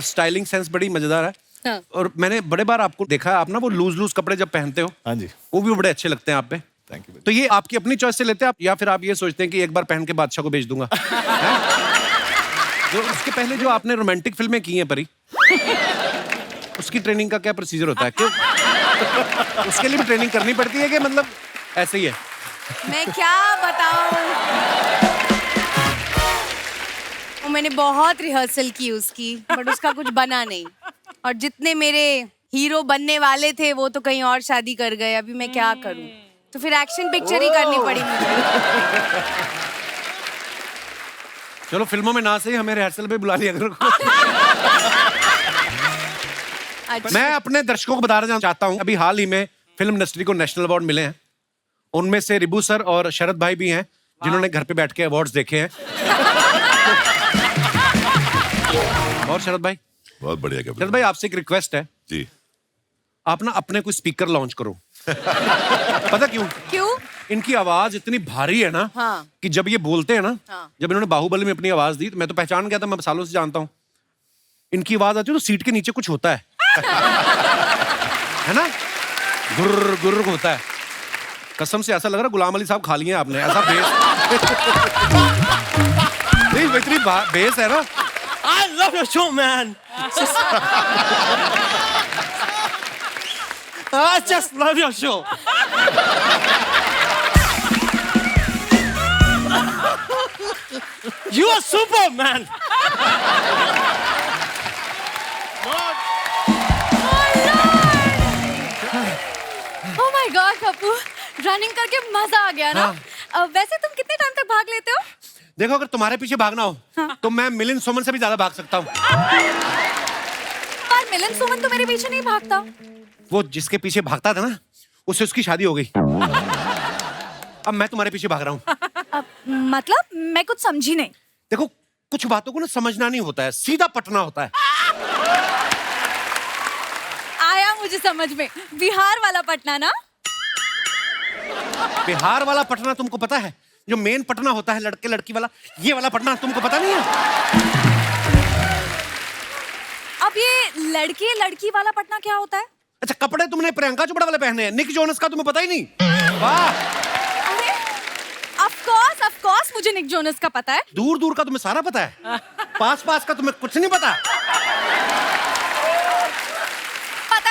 Styling sense बड़ी मजेदार है। हाँ। और मैंने बड़े बार आपको देखा है, आप ना वो लूज कपड़े जब पहनते हो, हाँ जी, वो भी बड़े अच्छे लगते हैं आप पे। Thank you. तो ये आपकी अपनी चॉइस से लेते हैं आप, या फिर आप ये सोचते हैं कि एक बार पहन के बादशाह को बेच दूंगा? हैं? जो उसके पहले जो आपने रोमांटिक फिल्में की हैं परी, उसकी ट्रेनिंग का क्या प्रोसीजर होता है? क्यों उसके लिए भी ट्रेनिंग करनी पड़ती है कि मतलब ऐसे ही है? मैं क्या बताऊं, मैंने बहुत रिहर्सल की उसकी, बट उसका कुछ बना नहीं। और जितने मेरे हीरो बनने वाले थे वो तो कहीं और शादी कर गए। अभी मैं क्या करूं? तो फिर एक्शन पिक्चर ही करनी पड़ी मुझे। चलो फिल्मों में ना से हमें रिहर्सल पे बुला लिया करो। अच्छा। मैं अपने दर्शकों को बताना चाहता हूं, अभी हाल ही में फिल्म इंडस्ट्री को नेशनल अवार्ड मिले हैं। उनमें से रिबू सर और शरद भाई भी हैं जिन्होंने घर पे बैठ के अवार्ड्स देखे हैं। और शरद भाई, बहुत बढ़िया कपिल शरद भाई आपसे एक रिक्वेस्ट है, जी। आप ना अपने कोई स्पीकर लॉन्च करो। पता क्यों? क्यों? इनकी आवाज इतनी भारी है ना, हाँ। कि जब ये बोलते हैं ना, हाँ। जब इन्होंने बाहुबली में अपनी आवाज दी तो मैं तो पहचान गया था, मैं सालों से जानता हूँ। इनकी आवाज आती है तो सीट के नीचे कुछ होता है है ना, गुर्र गुर्र होता है। कसम से ऐसा लग रहा गुलाम अली साहब खा लिए आपने, ऐसा बेस। नहीं इतनी बेस है ना। I love your show, man. I just love your show. You are super, man. Oh my God, Pappu, running करके मजा आ गया ना। वैसे तुम कितने टाइम तक भाग लेते हो? देखो अगर तुम्हारे पीछे भागना हो तो मैं मिलिंद सोमन से भी ज्यादा भाग सकता हूँ। पर मिलन सुमन तो मेरे पीछे नहीं भागता। वो जिसके पीछे भागता था ना, उससे उसकी शादी हो गई। अब मैं तुम्हारे पीछे भाग रहा हूँ। मतलब मैं कुछ समझी नहीं। देखो कुछ बातों को ना समझना नहीं होता है, सीधा पटना होता है। आया मुझे समझ में, बिहार वाला पटना ना। बिहार वाला पटना तुमको पता है? जो मेन पटना होता है लड़के लड़की वाला, ये वाला पटना तुमको पता नहीं है? अब ये लड़के लड़की वाला पटना क्या होता है? अच्छा कपड़े तुमने प्रियंका चोपड़ा वाले पहने हैं, निक जोनस का तुम्हें पता ही नहीं? वाह, अरे ऑफ कोर्स मुझे निक जोनस का पता है। दूर दूर का तुम्हें सारा पता है, पास पास का तुम्हें कुछ नहीं पता।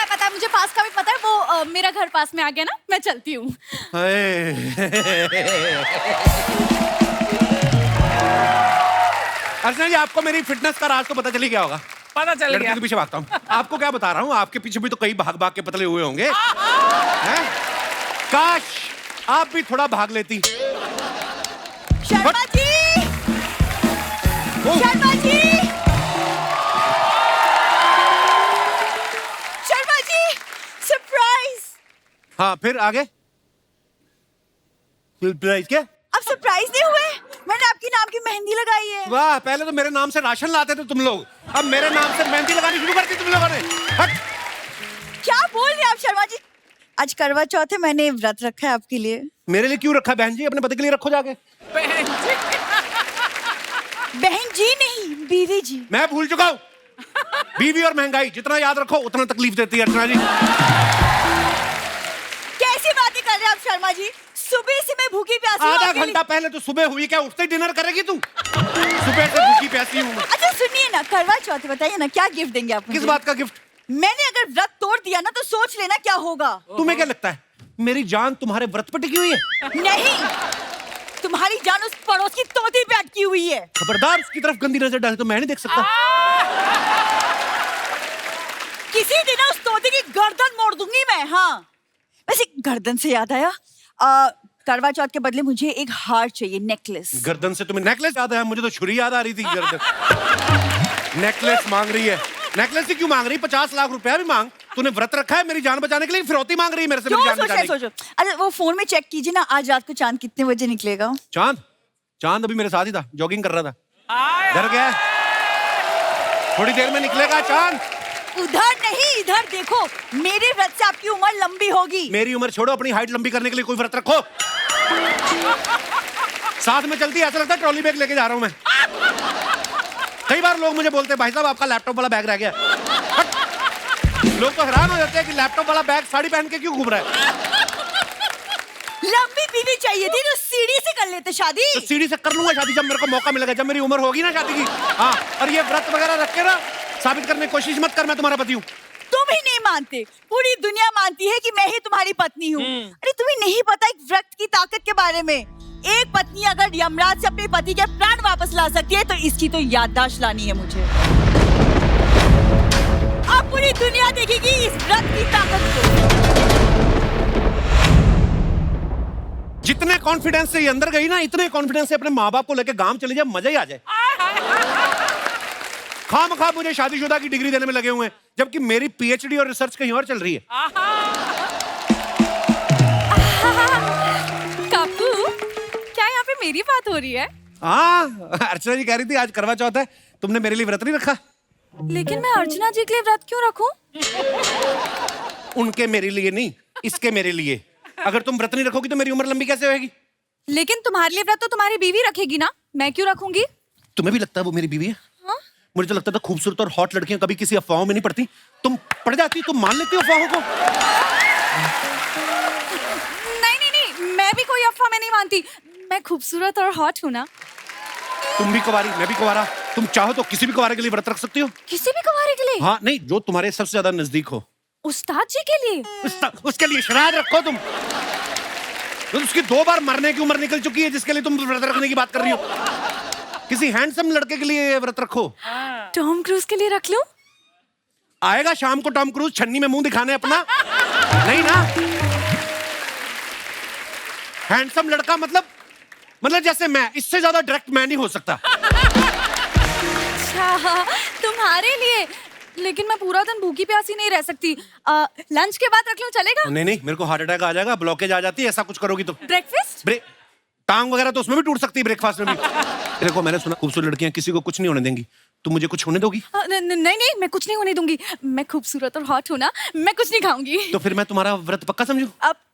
पता है मुझे, पास का भी पता है। वो मेरा घर पास में आ गया ना, मैं चलती हूँ। अर्चना जी आपको मेरी फिटनेस का राज तो पता चली गया होगा। पता चल लड़के गया। के पीछे भागता हूँ। आपको क्या बता रहा हूँ, आपके पीछे भी तो कई भाग भाग के पतले हुए होंगे हैं? काश आप भी थोड़ा भाग लेती। शर्मा जी, शर्मा जी, शर्मा जी, सरप्राइज। हाँ फिर आगे सरप्राइज क्या? अब सरप्राइज नहीं हुए? मैंने आपके नाम की मेहंदी लगाई है। वाह, पहले तो मेरे नाम से राशन लाते थे तुम लोग, अब मेरे नाम से मेहंदी लगानी शुरू कर दी तुम लोगों ने। हट। क्या बोल रहे हैं आप शर्मा जी? आज करवा चौथ है, मैंने व्रत रखा है आपके लिए। मेरे लिए क्यों रखा बहन जी? अपने पति के लिए रखो जाके। बहन जी नहीं, बीवी जी। मैं भूल चुका हूँ। बीवी और महंगाई जितना याद रखो उतना तकलीफ देती है अर्चना जी। कैसी बातें कर रहे हैं आप शर्मा जी? सुबह से मैं भूखी प्यासी हूँ आधा आपके लिए। घंटा पहले तो सुबह हुई, क्या उठते ही डिनर करेगी तू? सुबह से भूखी प्यासी हूँ। अच्छा सुनिए ना, करवा चौथ है, बताइए ना क्या गिफ्ट देंगे आप मुझे? किस बात का गिफ्ट? मैंने अगर व्रत तोड़ दिया ना तो सोच लेना क्या होगा। तुम्हें क्या लगता है मेरी जान तुम्हारे व्रत पे टिकी हुई है? नहीं, तुम्हारी जान उस पड़ोस की तोती पे अटकी हुई है। खबरदार उसकी तरफ गंदी नजर डाले तो मैं नहीं देख सकता। किसी दिन उस तोती की गर्दन मोड़ दूंगी मैं। हाँ वैसे गर्दन से याद आया, करवा चौथ के बदले मुझे एक हार चाहिए, नेकलेस। गर्दन से तुम्हें नेकलेस याद है? मुझे तो छुरी याद आ रही थी। गर्दन नेकलेस मांग रही है। नेकलेस ही क्यों मांग रही? 50 लाख रुपया भी मांग। तूने व्रत रखा है मेरी जान बचाने के लिए, फिरौती मांग रही है मेरे से मेरी जान बचाने की। सोचो। अच्छा वो फोन में चेक कीजिए ना, आज रात को चांद कितने बजे निकलेगा? चांद? चांद अभी मेरे साथ ही था, जॉगिंग कर रहा था। डर गया? थोड़ी देर में निकलेगा चांद। उधर नहीं, इधर देखो। मेरे व्रत से आपकी उम्र लंबी होगी। मेरी उम्र छोड़ो, अपनी हाइट लंबी करने के लिए कोई व्रत रखो। साथ में चलती है, ऐसा लगता है ट्रॉली बैग लेके जा रहा हूं मैं। कई बार लोग मुझे बोलते हैं भाई साहब आपका लैपटॉप वाला बैग रह गया। लोग तो हैरान हो जाते हैं कि लैपटॉप वाला बैग साड़ी पहन के क्यों घूम रहा है। लंबी बीवी चाहिए थी तो सीढ़ी से कर लेते शादी। तो सीढ़ी से कर लूंगा शादी जब मेरे को मौका मिलेगा, जब मेरी उम्र होगी ना शादी की। हाँ, और ये व्रत वगैरह रख के ना साबित करने की कोशिश मत कर मैं तुम्हारा पति हूँ। तुम ही नहीं मानते, पूरी दुनिया मानती है कि मैं ही तुम्हारी पत्नी हूँ। अरे तुम्हें नहीं पता एक व्रत की ताकत के बारे में। एक पत्नी अगर यमराज से अपने पति के प्राण वापस ला सकती है तो इसकी तो याददाश्त लानी है मुझे। अब पूरी दुनिया देखेगी इस व्रत की ताकत को। जितने कॉन्फिडेंस से ये अंदर गई ना, इतने कॉन्फिडेंस से अपने माँ बाप को लेके गांव चले जाए, मजा ही आ जाए। खामखा मुझे शादीशुदा की डिग्री देने में लगे हुए हैं, जबकि मेरी पीएचडी और रिसर्च कहीं और चल रही है। काकू, क्या यहाँ पे मेरी बात हो रही है? हाँ, अर्चना जी कह रही थी आज करवा चौथ है, तुमने मेरे लिए व्रत नहीं रखा। लेकिन मैं अर्चना जी के लिए व्रत क्यों रखूं? उनके मेरे लिए नहीं, इसके मेरे लिए। अगर तुम व्रत नहीं रखोगी तो मेरी उम्र लंबी कैसे होगी? लेकिन तुम्हारे लिए व्रत तो तुम्हारी बीवी रखेगी ना, मैं क्यों रखूंगी? तुम्हें भी लगता है वो मेरी बीवी है? हाँ? मुझे तो लगता था खूबसूरत और हॉट लड़कियां कभी किसी अफवाहों में नहीं पड़ती। तुम पड़ जाती, तुम मान लेती हो अफवाहों को। नहीं नहीं नहीं, मैं भी कोई अफवाह में नहीं मानती। मैं खूबसूरत और हॉट हूँ ना। तुम भी कुंवारी, मैं भी कुंवारा। तुम चाहो तो किसी भी कुंवारे के लिए व्रत रख सकती हो। किसी भी कुंवारे के लिए? हाँ, नहीं, जो तुम्हारे सबसे ज्यादा नजदीक हो। उस्ताद जी के लिए? उसके लिए श्राद्ध रखो तुम। तो उसकी 2 बार मरने की उम्र निकल चुकी है जिसके लिए तुम व्रत रखने की बात कर रही हो। किसी हैंडसम लड़के के लिए व्रत रखो। टॉम क्रूज के लिए रख लूं? आएगा शाम को टॉम क्रूज छन्नी में मुंह दिखाने अपना। नहीं ना, हैंडसम लड़का मतलब जैसे मैं, इससे ज्यादा डायरेक्ट मैं नहीं हो सकता। अच्छा, तुम्हारे लिए। लेकिन मैं पूरा दिन भूखी प्यासी नहीं रह सकती। लंच के बाद रख लूं, चलेगा? नहीं नहीं, मेरे को हार्ट अटैक आ जाएगा, ब्लॉकेज आ जाती है ऐसा कुछ करोगी तो। ब्रेकफास्ट? टांग वगैरह तो उसमें भी टूट सकती है ब्रेकफास्ट में भी। देखो, मैंने सुना खूबसूरत लड़कियां किसी को कुछ नहीं होने देंगी। तुम मुझे कुछ होने दोगी? नहीं नहीं, मैं कुछ नहीं होने दूंगी। मैं खूबसूरत और हॉट हूँ ना, मैं कुछ नहीं खाऊंगी। तो फिर मैं तुम्हारा व्रत पक्का समझूं?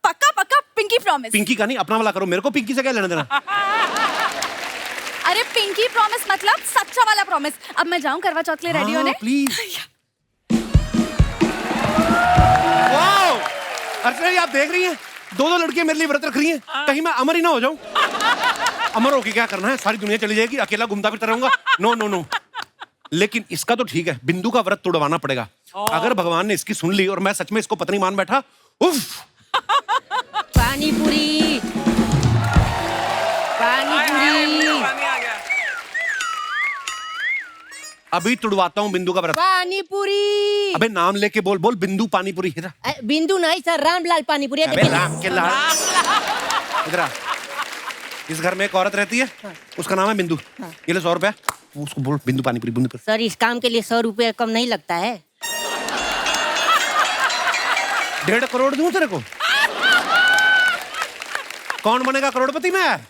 पक्का पक्का, पिंकी प्रॉमिस। पिंकी का नहीं, अपना वाला करो। मेरे को पिंकी से क्या लेना देना? अरे पिंकी प्रॉमिस मतलब सच्चा वाला प्रॉमिस। अब मैं जाऊं करवा चौथ के लिए रेडी होने? प्लीज। वाओ, अर्चना जी आप देख रही हैं, 2 लड़कियां मेरे लिए व्रत रख रही हैं। कहीं मैं अमर ही ना हो जाऊं। अमर होके क्या करना है, सारी दुनिया चली जाएगी, अकेला घूमता फिरता रहूंगा। No no no. लेकिन इसका तो ठीक है, बिंदु का व्रत तोड़वाना पड़ेगा। अगर भगवान ने इसकी सुन ली और मैं सच में इसको पत्नी मान बैठा, उफ। पानी पूरी, पानी पूरी, अभी तुड़वाता हूँ बिंदु का व्रत। पानी पूरी। अबे नाम लेके बोल, बोल बिंदु पानी पूरी। इधर बिंदु नहीं सर, रामलाल पानी पूरी। अबे राम के लाल। इधर आ। इस घर में एक औरत रहती है, उसका नाम है बिंदु। ये ले 100 रुपया, उसको बोल बिंदु पानी पूरी, बिंदु। सर इस काम के लिए 100 रुपये कम नहीं लगता है। 1.5 करोड़ दूं तेरे को? कौन बनेगा करोड़पति में यार?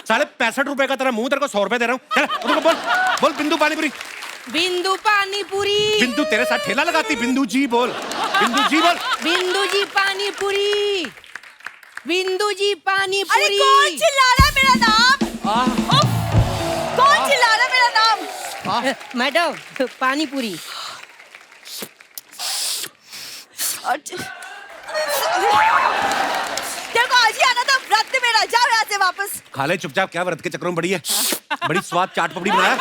साले 65 रुपए का तेरा मुंह, तेरे को 100 रुपए दे रहा हूँ। बोल बोल बिंदु पानी पूरी। बिंदु पानी पूरी। बिंदु तेरे साथ ठेला लगाती। बिंदु जी बोल, बिंदु जी बोल। बिंदु जी पानी पूरी, बिंदु जी पानी अरे पूरी। कौन चिल्ला रहा है मेरा नाम? उफ, कौन चिल्ला रहा है मेरा नाम? मैडम पानी पूरी। देखो आज ही आना था व्रत मेरा, जाओ यहाँ से वापस। खा ले चुपचाप, क्या व्रत के चक्रों में बड़ी है। बड़ी स्वाद चाट पपड़ी बनाया,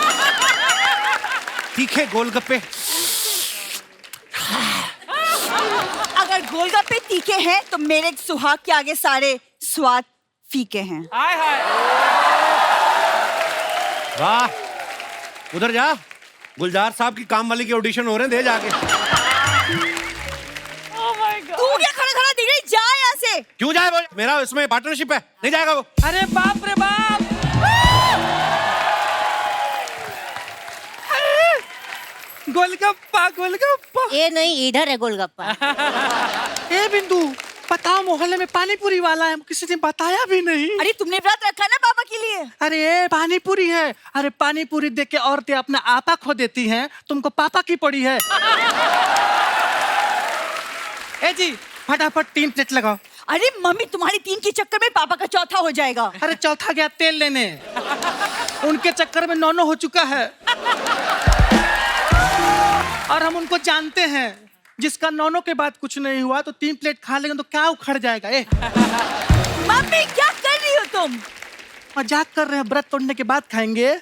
तीखे गोलगप्पे। अगर गोलगप्पे तीखे हैं तो मेरे सुहाग के आगे सारे स्वाद फीके हैं। वाह, उधर जा, गुलजार साहब की काम वाली के ऑडिशन हो रहे हैं, दे जाके। तू क्या खड़ा खड़ा दिख रही? जा यहाँ से। क्यों जाए वो? मेरा इसमें पार्टनरशिप है, नहीं जाएगा वो। अरे बाप रे बाप। गोलगप्पा गोलगप्पा। ये नहीं, इधर है गोलगप्पा। ए बिंदु, बताओ मोहल्ले में पानी पूरी वाला है, किसी ने बताया भी नहीं। अरे तुमने व्रत रखा ना पापा के लिए? अरे ये पानी पूरी है। अरे पानी पूरी देख के औरतें अपना आपा खो देती हैं, तुमको पापा की पड़ी है। ए जी फटाफट 3 प्लेट लगाओ। अरे मम्मी तुम्हारी 3 के चक्कर में पापा का चौथा हो जाएगा। अरे चौथा गया तेल लेने, उनके चक्कर में 9 हो चुका है। और हम उनको जानते हैं, जिसका नौनों के बाद कुछ नहीं हुआ तो 3 प्लेट खा लेंगे तो क्या उखड़ जाएगा। मम्मी क्या कर रही हो तुम? मजाक कर रहे हैं, व्रत तोड़ने के बाद खाएंगे।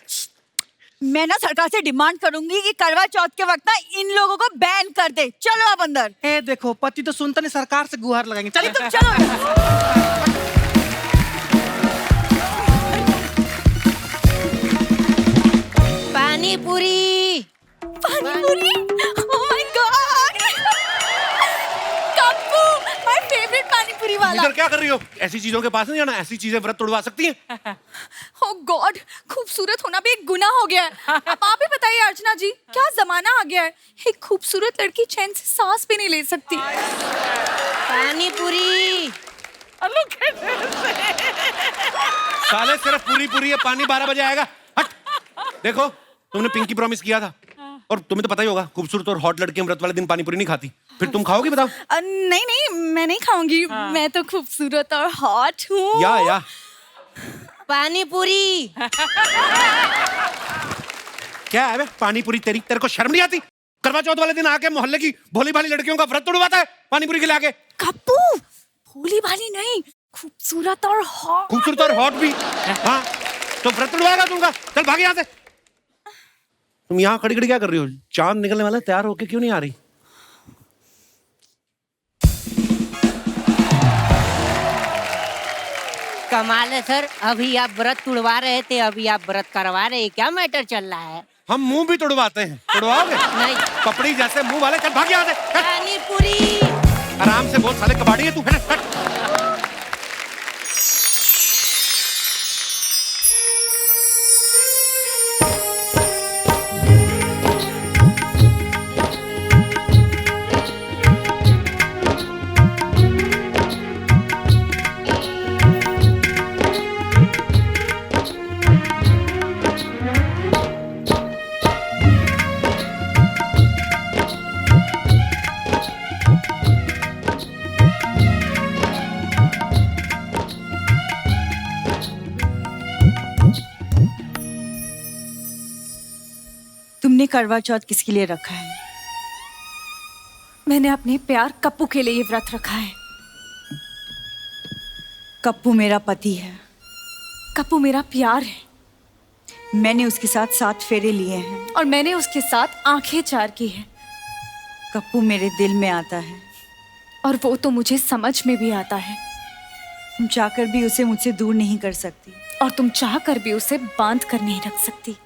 मैं ना सरकार से डिमांड करूंगी कि करवा चौथ के वक्त ना इन लोगों को बैन कर दे। चलो आप अंदर। ए देखो, पति तो सुनता नहीं, सरकार से गुहार लगाएंगे। चलिए चलिए तुम चलो। पानी पूरी। पानी पूरी? Oh my God! Kappu, my favourite पानी पूरी वाला। इधर क्या कर रही हो? ऐसी चीजों के पास नहीं जाना, ऐसी चीजें व्रत तोड़वा सकती हैं। ओह गॉड, खूबसूरत होना भी एक गुनाह हो गया है। अब आप ही बताइए अर्चना जी, क्या जमाना आ गया है, एक खूबसूरत लड़की चैन से सांस भी नहीं ले सकती। पानी पूरी। साले सिर्फ पूरी पूरी है, पानी 12 बजे आएगा। हट। देखो, तुमने पिंकी प्रॉमिस किया था, और तुम्हें तो पता ही होगा, खूबसूरत और हॉट लड़की व्रत वाले दिन पानी पूरी नहीं खाती। फिर तुम खाओगी, बताओ? नहीं नहीं, मैं नहीं खाऊंगी। मैं तो खूबसूरत और हॉट हूँ। या पानी पूरी। क्या है बे? पानी पूरी तेरे को शर्म नहीं आती? करवा चौथ वाले दिन आके मोहल्ले की भोली भाली लड़कियों का व्रत तोड़वाता है पानी पूरी खिला के। कप्पू, भोली भाली नहीं, खूबसूरत और हॉट। खूबसूरत और हॉट भी। हाँ, तो व्रत तोड़वाएगा तुमका। चल भाग यहाँ से। तुम यहाँ खड़ी खड़ी क्या कर रही हो? चांद निकलने वाला है, तैयार होके क्यों नहीं आ रही? कमाल है सर, अभी आप व्रत तुड़वा रहे थे, अभी आप व्रत करवा रहे हैं, क्या मैटर चल रहा है? हम मुंह भी तोड़वाते हैं, तोड़वाओगे? नहीं। कपड़ी जैसे मुंह वाले। चल भाग यहाँ से। हट। पानी पूरी। आराम से बोल, साले कबाड़ी है तू। हट, हट। तुमने करवा चौथ किसके लिए रखा है? मैंने अपने प्यार कप्पू के लिए ये व्रत रखा है। कप्पू मेरा पति है। कप्पू मेरा प्यार है, मैंने उसके साथ 7 फेरे लिए हैं। और मैंने उसके साथ आंखें 4 की है। कप्पू मेरे दिल में आता है, और वो तो मुझे समझ में भी आता है। तुम चाहकर भी उसे मुझसे दूर नहीं कर सकती। और तुम चाह कर भी उसे बांध कर नहीं रख सकती।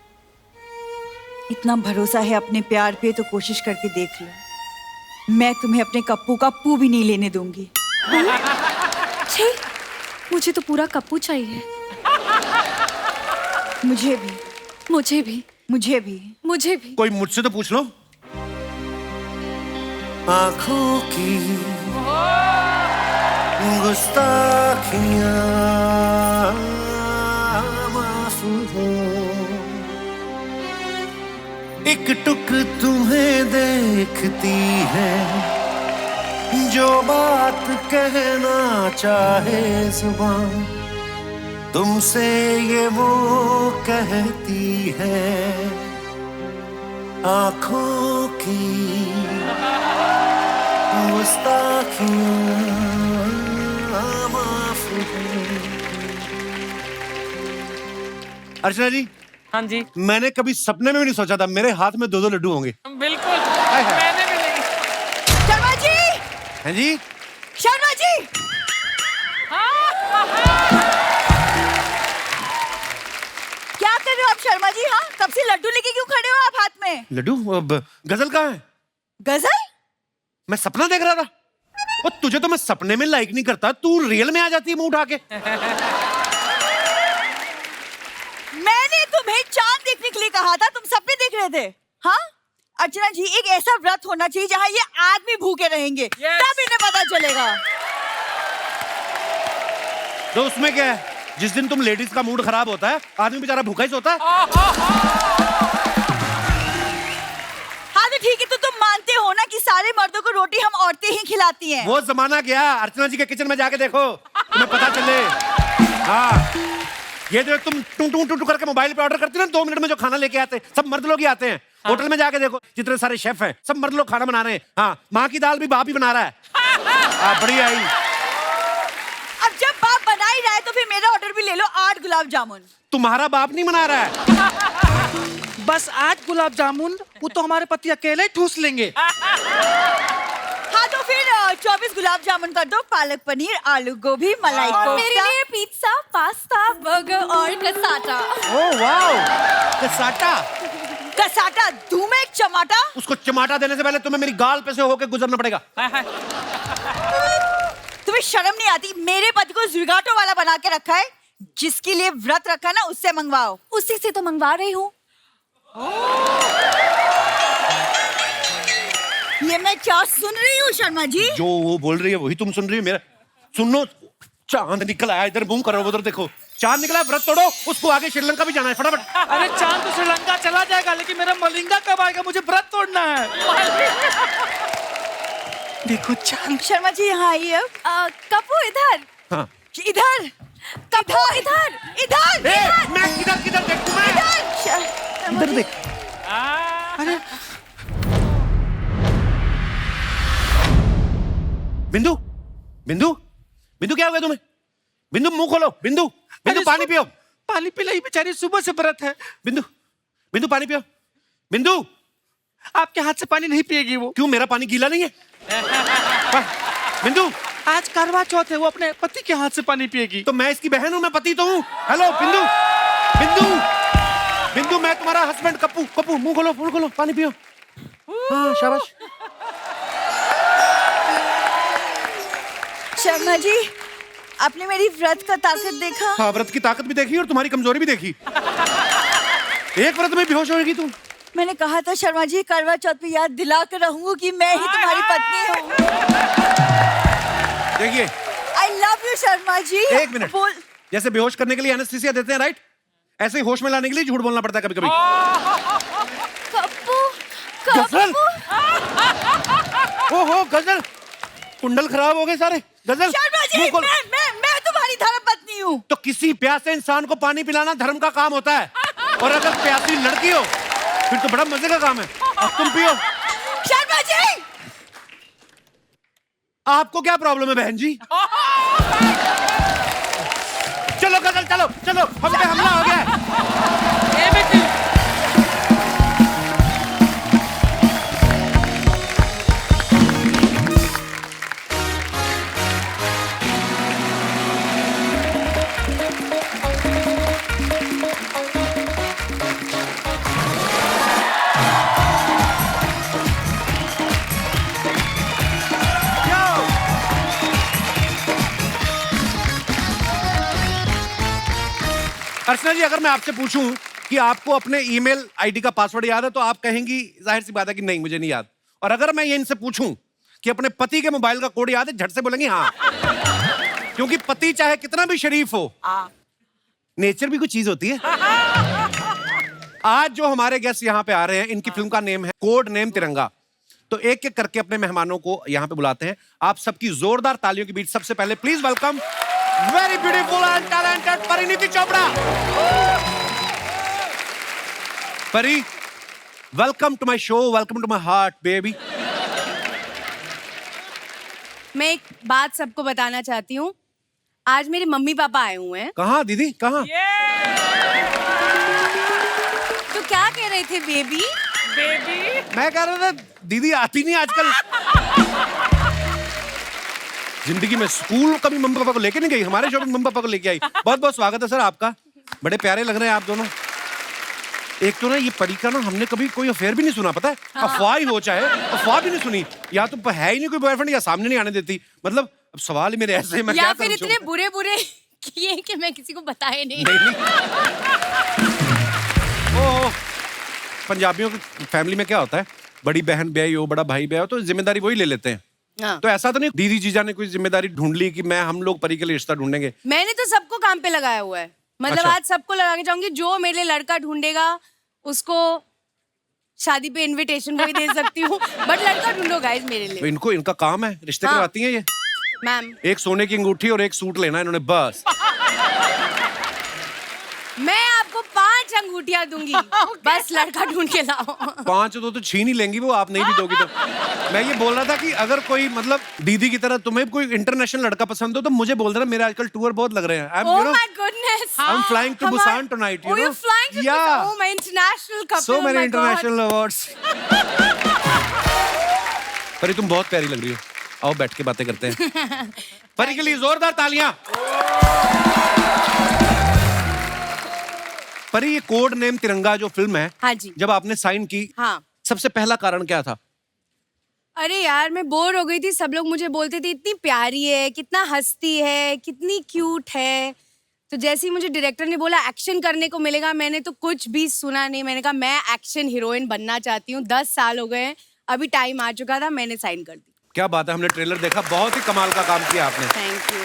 इतना भरोसा है अपने प्यार पे तो कोशिश करके देख लो। मैं तुम्हें अपने कप्पू का पू भी नहीं लेने दूंगी। छी, मुझे तो पूरा कप्पू चाहिए। मुझे भी, मुझे भी, मुझे भी, मुझे भी। कोई मुझसे तो पूछ लो। आंखों की गुस्ताखियां एक टुक तुम्हें देखती है, जो बात कहना चाहे जुबान तुमसे ये वो कहती है। आंखों की गुस्ताखियां माफ करो। अर्चना जी। हाँ जी। मैंने कभी सपने में भी नहीं सोचा था मेरे हाथ में 2-2 लड्डू होंगे। बिल्कुल, मैंने भी नहीं। शर्मा जी! हैं जी? शर्मा जी! क्या कर रहे हो आप शर्मा जी? हाँ, कब से लड्डू लेके क्यों खड़े हो आप हाथ में? लड्डू? अब गजल कहाँ है? गजल? मैं सपना देख रहा था। और तुझे तो मैं सपने में लाइक नहीं करता, तू रियल में आ जाती है मुंह उठा के। मैंने तुम्हें चांद देखने के लिए कहा था, तुम सपने देख रहे थे। हाँ अर्चना जी, एक ऐसा व्रत होना चाहिए जहाँ ये आदमी भूखे रहेंगे, तब इन्हें पता चलेगा। तो उसमें क्या है? जिस दिन तुम लेडीज का मूड खराब होता है, आदमी बेचारा भूखा ही सोता है। हाँ तो ठीक है, तो तुम मानते हो ना कि सारे मर्दों को रोटी हम औरतें ही खिलाती हैं। वो जमाना गया। अर्चना जी के किचन में जाके देखो, तुम्हें पता चले। हाँ, ये जो तुम टू टू टू टू करके मोबाइल पे ऑर्डर करती है ना, 2 मिनट में जो खाना लेके आते हैं, सब मर्द लोग ही आते हैं। होटल में जाके देखो, जितने सारे शेफ हैं सब मर्द लोग खाना बना रहे हैं। हाँ, माँ की दाल भी बाप ही बना रहा है। बढ़िया ही। अब जब बाप बना ही रहा है तो फिर मेरा ऑर्डर भी ले लो, 8 गुलाब जामुन। तुम्हारा बाप नहीं बना रहा है। बस 8 गुलाब जामुन, वो तो हमारे पति अकेले ही ठूस लेंगे। हाँ तो फिर 24 गुलाब जामुन कर दो, पालक पनीर, आलू गोभी, मलाई और मेरे कोफ्ता। लिए पिज्जा, पास्ता, बर्गर और cassata. Oh wow, cassata. Cassata दूं मैं एक चमाटा? उसको चमाटा देने से पहले तुम्हें मेरी गाल पे से होके गुजरना पड़ेगा। तुम्हें शर्म नहीं आती? मेरे पति को ज़ुगाटो वाला बना के रखा है, जिसके लिए व्रत रखा है ना उससे मंगवाओ। उसी से तो मंगवा रही हूँ। ये मैं क्या सुन रही हूँ शर्मा जी? जो वो बोल रही है वही तुम सुन रही हो। मेरा सुनो, चांद निकल आया, इधर बूम करो, उधर देखो चांद निकला। व्रत तोड़ो, उसको आगे श्रीलंका भी जाना है, फटाफट। अरे चांद तो श्रीलंका चला जाएगा, लेकिन मेरा मलिंगा कब आएगा? मुझे व्रत तोड़ना है। देखो चांद। शर्मा जी यहाँ आइए। कपू इधर। हाँ। इधर कपू इधर। इधर ए, मैं किधर किधर देखूं मैं? इधर इधर देख। अरे बिंदु, बिंदु, बिंदु क्या हो गया तुम्हें? बिंदु मुंह खोलो। बिंदु, बिंदु पानी पियो। पानी पिलाई, बेचारी सुबह से व्रत है। बिंदु, बिंदु पानी पियो। बिंदु, आपके हाथ से पानी नहीं पिएगी वो। क्यों, मेरा पानी गीला नहीं है? बिंदु, आज करवा चौथ है, वो अपने पति के हाथ से पानी पिएगी। तो मैं इसकी बहन हूँ, मैं पति तो हूँ। हेलो बिंदु, बिंदु, बिंदु, मैं तुम्हारा हस्बैंड कप्पू। कप्पू मुंह खोलो, पानी पियो। हाँ शाबाश। शर्मा जी, आपने मेरी व्रत का ताकत देखा? हाँ, व्रत की ताकत भी देखी और तुम्हारी कमजोरी भी देखी। एक व्रत में बेहोश होगी तुम। मैंने कहा था शर्मा जी, करवा चौथ पे याद दिला कर रहूंगी कि मैं ही तुम्हारी पत्नी हूँ। देखिए, आई लव यू शर्मा जी। एक मिनट। बोल। जैसे बेहोश करने के लिए एनेस्थीसिया देते हैं, राइट? ऐसे ही होश में लाने के लिए झूठ बोलना पड़ता है कभी-कभी। कपू, गजल। कपू। ओहो गजल, कुंडल खराब हो गए सारे। गजल, शर्मा जी, मुंह खोल। मैं तुम्हारी धर्म पत्नी हूँ। तो किसी प्यासे इंसान को पानी पिलाना धर्म का काम होता है, और अगर प्यासी लड़की हो फिर तो बड़ा मजे का काम है। अब तुम पियो। शर्मा जी, आपको क्या प्रॉब्लम है बहन जी? चलो गजल, चलो चलो, हम पे हमला हो गया है। अर्चना जी, अगर मैं आपसे पूछूं कि आपको अपने ईमेल आईडी का पासवर्ड याद है तो आप कहेंगी जाहिर सी बात है कि नहीं, मुझे नहीं याद। और अगर मैं ये इनसे पूछूं कि अपने पति के मोबाइल का कोड याद है, झट से बोलेंगी हाँ। क्योंकि पति चाहे कितना भी शरीफ हो, नेचर भी कुछ चीज होती है। आज जो हमारे गेस्ट यहाँ पे आ रहे हैं, इनकी फिल्म का नेम है कोड नेम तिरंगा। तो एक एक करके अपने मेहमानों को यहाँ पे बुलाते हैं। आप सबकी जोरदार तालियों के बीच सबसे पहले please welcome very beautiful and talented Parineeti Chopra. Pari, welcome to my show, welcome to my heart baby. मैं एक बात सबको बताना चाहती हूँ। आज मेरे मम्मी पापा आए हुए हैं। कहाँ दीदी, कहाँ? तो क्या कह रहे थे बेबी? मैं कह रहा था दीदी आती नहीं आजकल। जिंदगी में स्कूल कभी मम्मी पापा को लेके नहीं गई, हमारे शो में मम्मी पापा को लेके आई। बहुत बहुत स्वागत है सर आपका, बड़े प्यारे लग रहे हैं आप दोनों। एक तो ना ये परी का ना हमने कभी कोई अफेयर भी नहीं सुना, पता है? अफवाह ही हो, चाहे अफवाह भी नहीं सुनी। या तो है ही नहीं कोई बॉयफ्रेंड, या सामने नहीं आने देती। मतलब अब सवाल ही मेरे ऐसे हैं, मैं या क्या फिर करूं? इतने बुरे बुरे किए कि मैं किसी को बताए नहीं। ओह, पंजाबियों की फैमिली में क्या होता है, बड़ी बहन ब्याही हो, बड़ा भाई ब्याही हो, तो जिम्मेदारी वही ले लेते हैं। हाँ। तो ऐसा तो नहीं दीदी जीजा ने कोई जिम्मेदारी ढूंढ ली कि मैं हम लोग परी के लिए रिश्ता ढूंढेंगे? मैंने तो सबको काम पे लगाया हुआ है। मतलब अच्छा। आज सबको लगाना चाहूंगी, जो मेरे लिए लड़का ढूंढेगा उसको शादी पे इनविटेशन भी दे सकती हूँ। बट लड़का ढूंढो गाइस मेरे तो लिए। इनको इनका काम है, रिश्ते हाँ। करवाती हैं ये। मैम, एक सोने की अंगूठी और एक सूट लेना इन्होंने, बस। मैं आपको 5 अंगूठियां दूंगी बस लड़का ढूंढ के लाओ। 5 तो छीन ही लेंगी वो, आप नहीं भी दोगी तो। मैं ये बोल रहा था कि अगर कोई मतलब दीदी की तरह तुम्हें कोई इंटरनेशनल लड़का पसंद हो तो मुझे बोल देना, मेरे आजकल टूर बहुत लग रहे हैं। Oh my goodness! I'm flying to Busan tonight, you Oh, know? you're flying to Yeah. Busan? Oh, my international couple. So oh many my international awards. परी तुम बहुत प्यारी लग रही हो, आओ बैठ के बातें करते हैं। परी के लिए जोरदार तालियां। परी, ये कोड नेम तिरंगा जो फिल्म है, हाँ जी। जब आपने साइन की, हाँ। सबसे पहला कारण क्या था? अरे यार, मैं बोर हो गई थी। सब लोग मुझे बोलते थे इतनी प्यारी है, कितना हंसती है, कितनी क्यूट है। तो जैसे ही मुझे डायरेक्टर ने बोला एक्शन करने को मिलेगा, मैंने तो कुछ भी सुना नहीं। मैंने कहा मैं एक्शन हीरोइन बनना चाहती हूँ। 10 साल हो गए हैं, अभी टाइम आ चुका था, मैंने साइन कर दी। क्या बात है, हमने ट्रेलर देखा, बहुत ही कमाल का काम किया आपने। Thank you.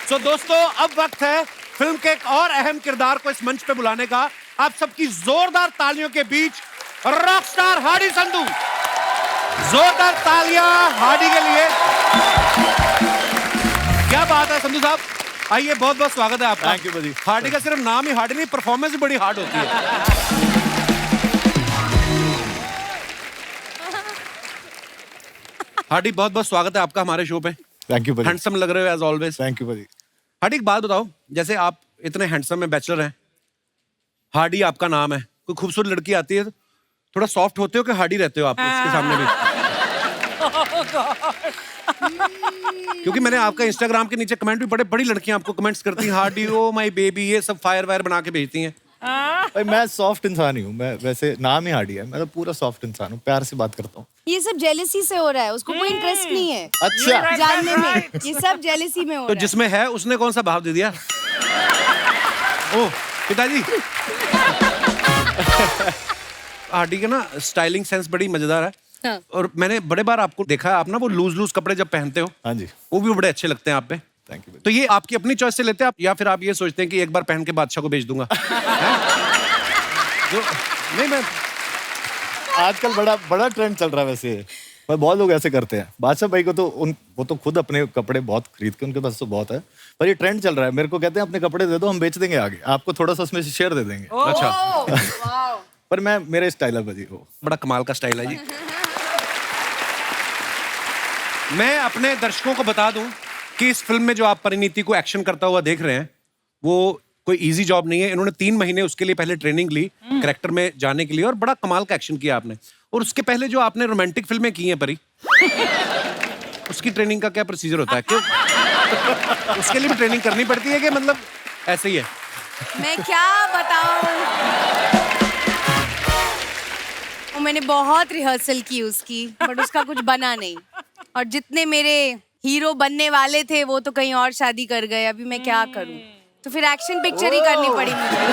सो दोस्तों, अब वक्त है फिल्म के एक और अहम किरदार को इस मंच पे बुलाने का। आप सबकी जोरदार तालियों के बीच रॉकस्टार हार्डी संधू। जोरदार तालियां हार्डी के लिए। क्या बात है संधू साहब, आइए, बहुत बहुत स्वागत है आपका। थैंक यू भाजी। हार्डी का सिर्फ नाम ही हार्डी नहीं, परफॉर्मेंस भी बड़ी हार्ड होती है। हार्डी, बहुत बहुत स्वागत है आपका हमारे शो पे। थैंक यू भाजी। हैंडसम लग रहे हो एज ऑलवेज। थैंक यू भाजी। हार्डी, एक बात बताओ, जैसे आप इतने हैंडसम में बैचलर हैं, हार्डी आपका नाम है, कोई खूबसूरत लड़की आती है तो थोड़ा सॉफ्ट होते हो कि हार्डी रहते हो आप उसके सामने भी? क्योंकि मैंने आपका इंस्टाग्राम के नीचे कमेंट भी पढ़े, बड़ी लड़कियां आपको कमेंट्स करती हैं, हार्डी ओ माय बेबी, ये सब फायर वायर बना के भेजती हैं। भाई मैं सॉफ्ट इंसान ही हूँ, मैं वैसे नाम ही हार्डी है, मैं तो पूरा सॉफ्ट इंसान हूँ, प्यार से बात करता हूँ। ये सब जेलसी से हो रहा है, उसको कोई इंटरेस्ट नहीं है अच्छा। जानने में। ये सब जेलसी में हो तो रहा है। जिसमें है उसने कौन सा भाव दे दिया? ओह पिताजी। हार्डी का ना स्टाइलिंग सेंस बड़ी मजेदार है। हाँ। और मैंने बड़े बार आपको देखा है, आप ना वो लूज कपड़े जब पहनते हो, हाँ जी। वो भी बड़े अच्छे लगते हैं आप पे। Thank you. तो ये आपकी अपनी चॉइस से लेते हैं आप, या फिर आप ये सोचते हैं कि एक बार पहन के बादशाह को भेज दूंगा? जो नहीं, मैं आजकल बड़ा ट्रेंड चल रहा है वैसे, पर बहुत लोग ऐसे करते हैं। बादशाह भाई को तो वो तो खुद अपने कपड़े बहुत खरीद के, उनके पास तो बहुत है, पर ये ट्रेंड चल रहा है। मेरे को कहते हैं अपने कपड़े दे दो, हम बेच देंगे आगे, आपको थोड़ा सा उसमें से शेयर दे देंगे। अच्छा, पर मैं मेरे स्टाइल है भाजी वो। बड़ा कमाल का स्टाइल है जी। मैं अपने दर्शकों को बता दूं कि इस फिल्म में जो आप परिणीति को एक्शन करता हुआ देख रहे हैं, वो कोई इजी जॉब नहीं है। इन्होंने 3 महीने उसके लिए पहले ट्रेनिंग ली कैरेक्टर में जाने के लिए, और बड़ा कमाल का एक्शन किया आपने। और उसके पहले जो आपने रोमांटिक फिल्में की हैं परी, उसकी ट्रेनिंग का क्या प्रोसीजर होता है? क्यों उसके लिए भी ट्रेनिंग करनी पड़ती है कि मतलब ऐसे ही है? मैं क्या बताऊं, मैंने बहुत रिहर्सल की उसकी, बट उसका कुछ बना नहीं। और जितने मेरे हीरो बनने वाले थे वो तो कहीं और शादी कर गए। अभी मैं क्या करूं? तो फिर एक्शन पिक्चर ही करनी पड़ी मुझे।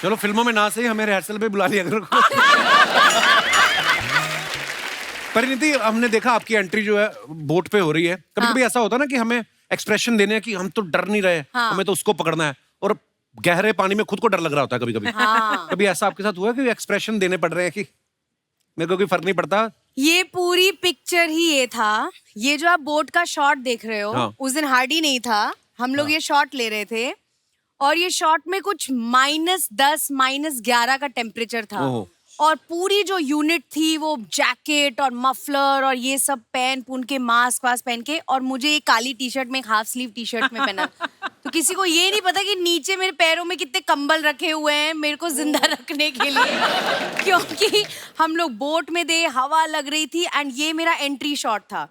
चलो फिल्मों में ना सही, हमें रिहर्सल पे बुला लिया करो। परिणीति, हमने देखा आपकी एंट्री जो है बोट पे हो रही है। कभी-कभी ऐसा होता है ना कि हमें एक्सप्रेशन देने हैं कि हम तो डर नहीं रहे, हाँ। हमें तो उसको पकड़ना है, और गहरे पानी में खुद को डर लग रहा होता है कभी-कभी। हाँ। कभी ऐसा आपके साथ हुआ कि एक्सप्रेशन देने पड़ रहे हैं कि मेरे को कोई फर्क नहीं पड़ता? ये पूरी पिक्चर ही ये था। ये जो आप बोट का शॉट देख रहे हो, हाँ। उस दिन हार्डी नहीं था, हम लोग ये शॉट ले रहे थे, और ये शॉट में कुछ -10 -11 का टेम्परेचर था। ओहो। और पूरी जो यूनिट थी वो जैकेट और मफलर और ये सब पहन के, मास्क वास्क पहन के, और मुझे एक काली टी शर्ट में, एक हाफ स्लीव टी शर्ट में पहना। तो किसी को ये नहीं पता कि नीचे मेरे पैरों में कितने कंबल रखे हुए हैं मेरे को जिंदा रखने के लिए, क्योंकि हम लोग बोट में थे, हवा लग रही थी, एंड ये मेरा एंट्री शॉट था।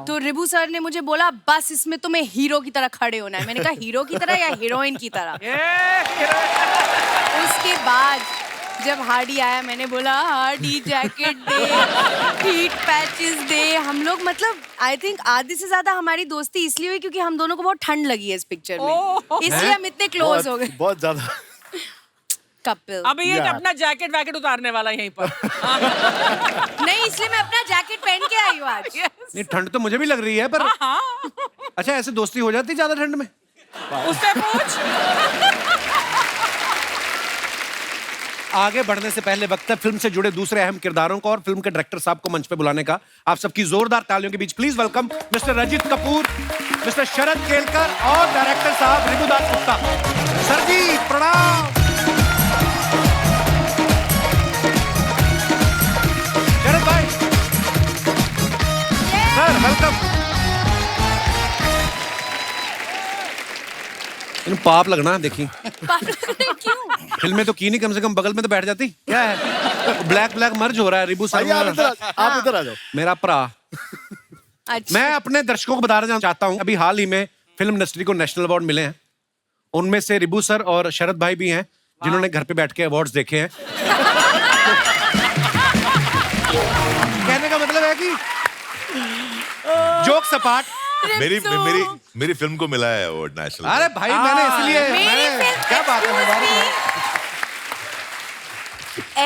तो रिबू सर ने मुझे बोला बस इसमें तुम्हें हीरो की तरह खड़े होना है। मैंने कहा हीरो की तरह या हीरोइन की तरह? उसके बाद जब हार्डी आया, मैंने बोला हार्डी जैकेट दे, हीट पैचेस दे। हम लोग मतलब आई थिंक आधे से ज्यादा हमारी दोस्ती इसलिए हुई क्योंकि हम दोनों को बहुत ठंड लगी है इस पिक्चर में, इसलिए हम इतने क्लोज हो गए। बहुत ज्यादा। कपिल अभी ये अपना जैकेट वैकेट उतारने वाला है यहीं पर। नहीं, इसलिए मैं अपना जैकेट पहन के आई हूँ आज। नहीं, ठंड तो मुझे भी लग रही है, पर अच्छा, ऐसे दोस्ती हो जाती ज्यादा ठंड में? उससे पूछ। आगे बढ़ने से पहले वक्त है फिल्म से जुड़े दूसरे अहम किरदारों को और फिल्म के डायरेक्टर साहब को मंच पे बुलाने का। आप सबकी जोरदार तालियों के बीच please welcome mister Rajit Kapoor, mister Sharad Kelkar और डायरेक्टर साहब रिबू दास गुप्ता। सर जी प्रणाम। शरद भाई सर वेलकम। इन पाप लगना देखी, क्यों? फिल्म में तो की नहीं, कम से कम बगल में तो बैठ जाती। क्या है ब्लैक ब्लैक मर्ज हो रहा है रिबू आइए, आप सर। इधर आ जाओ। मेरा भरा। अच्छा मैं अपने दर्शकों को बताना चाहता हूं, अभी हाल ही में फिल्म इंडस्ट्री को नेशनल अवार्ड मिले हैं। उनमें से रिबू सर और शरद भाई भी हैं जिन्होंने घर पे बैठ के अवार्ड्स देखे हैं। कहने का मतलब है कि जोक सपाट। मेरी मेरी मेरी फिल्म को मिला है अवार्ड नेशनल। अरे भाई मैंने इसलिए मेरी फिल्म क्या बात है।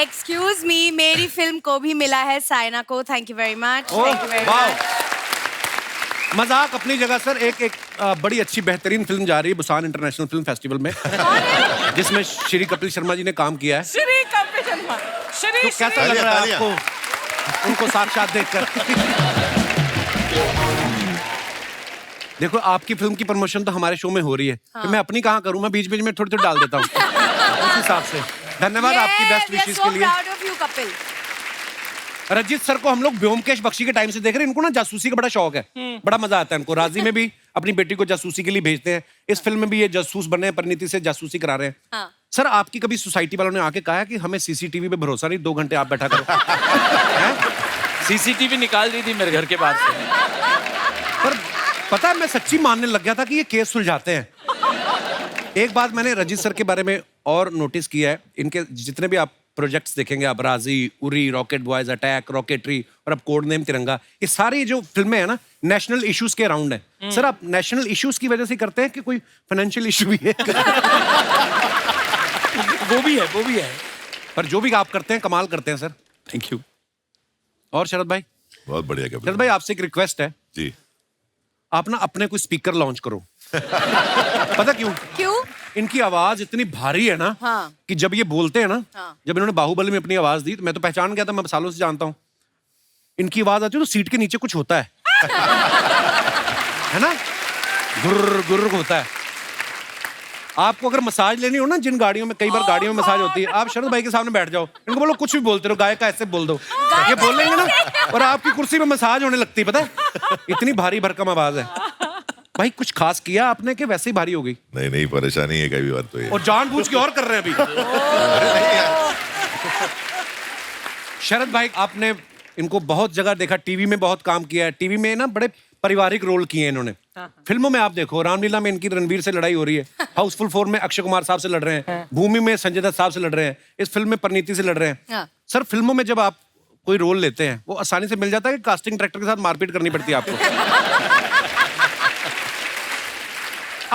एक्सक्यूज मी, मेरी फिल्म को भी मिला है, साइना को। Thank you very much. Oh, thank you very वाह। मच। मजाक अपनी जगह सर। एक बड़ी अच्छी बेहतरीन फिल्म जा रही है बुसान इंटरनेशनल फिल्म फेस्टिवल में, जिसमें श्री कपिल शर्मा जी ने काम किया है। श्री कपिल शर्मा, श्री तो कैसा लग रहा है आपको उनको साक्षात देखकर? देखो आपकी फिल्म की प्रमोशन तो हमारे शो में हो रही है, तो मैं अपनी कहाँ करूँ? मैं बीच बीच में थोड़ी थोड़ी डाल देता हूँ उस हिसाब से। धन्यवाद आपकी बेस्ट विशेष के लिए। Proud of you Kapil. Ranjit sir को हम लोग व्योमकेश बख्शी के टाइम से देख रहे हैं। इनको ना जासूसी का बड़ा शौक है, बड़ा मजा आता है इनको। राजी में भी अपनी बेटी को जासूसी के लिए भेजते हैं, इस फिल्म में भी ये जासूस बने हैं, परिणीति से जासूसी करा रहे हैं। हाँ। सर आपकी कभी सोसाइटी वालों ने आके कहा है कि हमें सीसीटीवी पे भरोसा नहीं, 2 घंटे आप बैठा करो? सीसीटीवी निकाल दी थी मेरे घर के बाद से। पर पता है मैं सच्ची मानने लग गया था कि ये केस सुलझाते हैं। एक बात मैंने रंजीत सर के बारे में और नोटिस किया है, इनके जितने भी आप प्रोजेक्ट्स देखेंगे, आप राजी, Uri, rocket boys, attack, rocketry और अब कोड नेम तिरंगा, ये सारी जो फिल्में हैं ना नेशनल इश्यूज के अराउंड है। सर आप नेशनल इश्यूज की वजह से करते हैं कि कोई फाइनेंशियल इशू भी है? वो भी है। पर जो भी आप करते हैं कमाल करते हैं सर। Thank you. और शरद भाई? बहुत बढ़िया कपिल शरद भाई आपसे एक रिक्वेस्ट है, जी। आप ना अपने कोई स्पीकर लॉन्च करो। पता क्यों? क्यों? इनकी आवाज इतनी भारी है ना, हाँ। कि जब ये बोलते हैं ना, हाँ। जब इन्होंने बाहुबली में अपनी आवाज दी तो मैं तो पहचान गया था, मैं सालों से जानता हूँ। इनकी आवाज आती है तो सीट के नीचे कुछ होता है है ना, गुर्र गुर्र होता है। आपको अगर मसाज लेनी हो ना, जिन गाड़ियों में कई बार गाड़ियों में मसाज होती है, आप शरद भाई के सामने बैठ जाओ, इनको बोलो कुछ भी बोलते रहो, गाय का ऐसे बोल दो, ये बोल लेंगे ना और आपकी कुर्सी में मसाज होने लगती है। पता है इतनी भारी भरकम आवाज है। भाई कुछ खास किया आपने कि वैसे ही भारी हो गई? नहीं नहीं, परेशानी है कई बार तो ये। और जानबूझ के और कर रहे हैं अभी। शरद भाई आपने इनको बहुत जगह देखा, टीवी में बहुत काम किया है, टीवी में ना बड़े पारिवारिक रोल किए हैं इन्होंने। फिल्मों में आप देखो, रामलीला में इनकी रणवीर से लड़ाई हो रही है, हाउसफुल 4 में अक्षय कुमार साहब से लड़ रहे हैं, भूमि में संजय दत्त साहब से लड़ रहे हैं, इस फिल्म में परिणीति से लड़ रहे हैं। हाँ। सर फिल्मों में जब आप कोई रोल लेते हैं वो आसानी से मिल जाता है कि कास्टिंग डायरेक्टर के साथ मारपीट करनी पड़ती है आपको?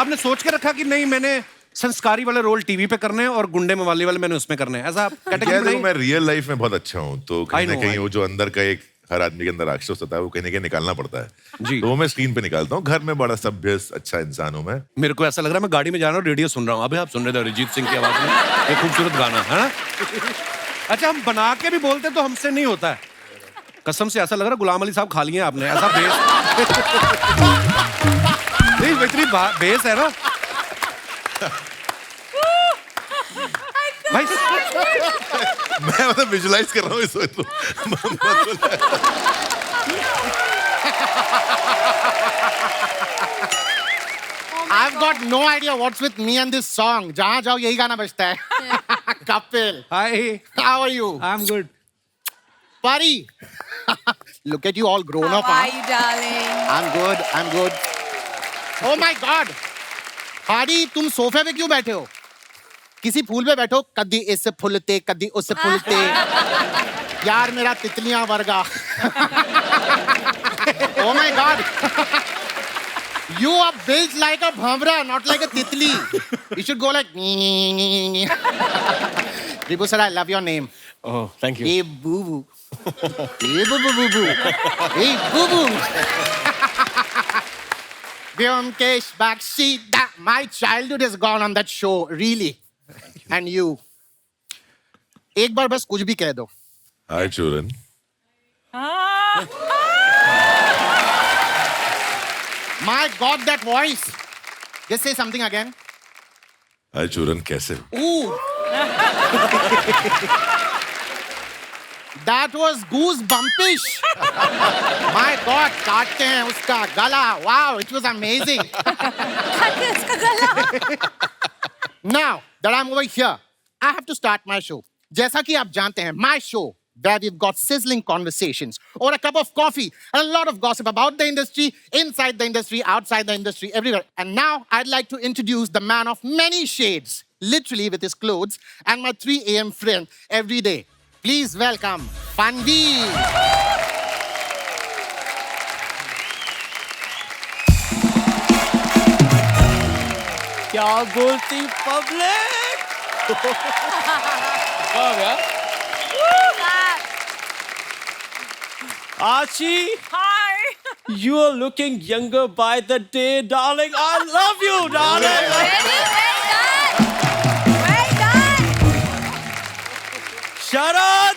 आपने सोच के रखा कि नहीं मैंने संस्कारी वाले रोल टीवी पे करने हैं और गुंडे मवाली वाले मैंने उसमें करने हैं, ऐसा कैटेगरी देखो, नहीं? मैं रियल लाइफ में बहुत अच्छा हूँ, तो कहीं I ना know, कहीं I वो जो अंदर का एक हर आदमी के अंदर राक्षस होता है, वो कहीं ना कहीं निकालना पड़ता है जी। तो वो मैं स्क्रीन पे निकालता हूँ। घर में बड़ा सभ्य अच्छा इंसान हूँ मैं। मेरे को ऐसा लग रहा है मैं गाड़ी में जा रहा हूँ, रेडियो सुन रहा हूँ। अभी आप सुन रहे थे अरिजीत सिंह की आवाज में ये खूबसूरत गाना है ना। अच्छा हम बना के भी बोलते तो हमसे नहीं होता है, कसम से ऐसा लग रहा है गुलाम अली साहब खा लिए आपने, ऐसा बेस नहीं, इतनी बेस है ना भाई। मैं मतलब विजुलाइज कर रहा हूँ इस वक्त तो। I've got no idea what's with me and this song. जहाँ जाओ यही गाना बजता है। Kapil, hi, how are you? I am good. Pari, look at you all grown How up. are Huh? you, darling? I'm good. I'm good. Oh my God, Pari, तुम सोफे पे क्यों बैठे हो? किसी फूल पे बैठो, कदी इससे फूलते, कदी उससे फूलते। यार मेरा तितलियां वर्गा। Oh my God. You are built like a bhamra, not like a titli. You should go like. Ribu sir, I love your name. Oh, thank you. Hey boo boo. Hey boo boo boo boo. Hey boo boo. Vyomkesh Bakshi, my childhood is gone on that show, really. And you. एक बार बस कुछ भी कह दो. Hi children. My God, that voice. Just say something again. हाय चूरन, कैसे हो? That was goose bumpish. My God, काटते हैं उसका गला. Wow, it was amazing. Now that I'm over here, I have to start my show. जैसा कि आप जानते हैं, my show where we've got sizzling conversations or a cup of coffee and a lot of gossip about the industry, inside the industry, outside the industry, everywhere. And now I'd like to introduce the man of many shades, literally with his clothes, and my 3 a.m. friend every day. Please welcome Fanveer. क्या बोलती public? Archie, Hi. you are looking younger by the day, darling. I love you, darling. Well done. Sharat,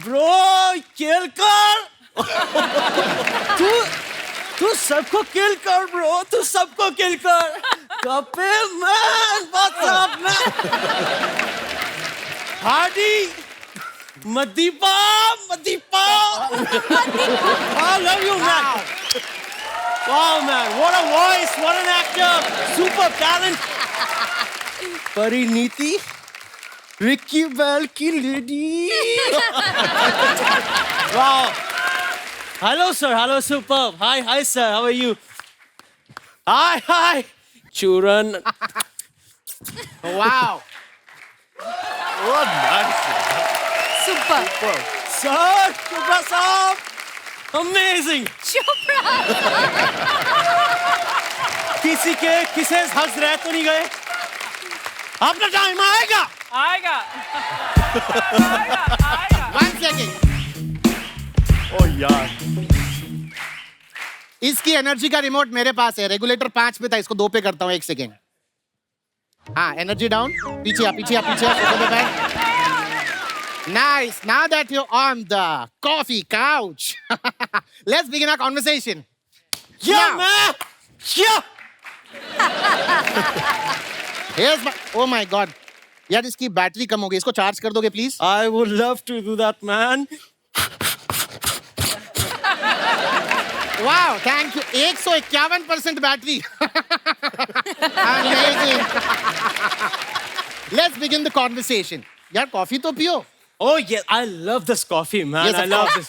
bro, kill कर. तू सबको किल कर, bro. तू सबको किल कर. Kapil, man, what's up, man? Hardy. Madipa! I love you, man. Wow, man. What a voice. What an actor. Super talent. Pariniti. Ricky Bell ki lady. Wow. Hello, sir. Hello, superb. Hi, sir. How are you? Hi. Churan. Wow. What nice. Super. Sir, Chopra Saab. Amazing. Chopra. किसी के हंस रहे तो नहीं गए? अपना time आएगा. आएगा. One second. ओ यार. इसकी एनर्जी का रिमोट मेरे पास है. रेगुलेटर 5 पे था, इसको 2 पे करता हूँ. 1 सेकेंड. हाँ, एनर्जी डाउन. पीछे आ. Nice. Now that you're on the coffee couch, let's begin our conversation. Yeah, Now. man. Yeah. Here's my. Oh my God. यार इसकी बैटरी कम हो गई. इसको चार्ज कर दोगे please? I would love to do that, man. Wow, thank you. 151% battery. Amazing. Let's begin the conversation. यार coffee तो पियो. Oh yeah, I love this coffee, man. Yes, I of love course. this.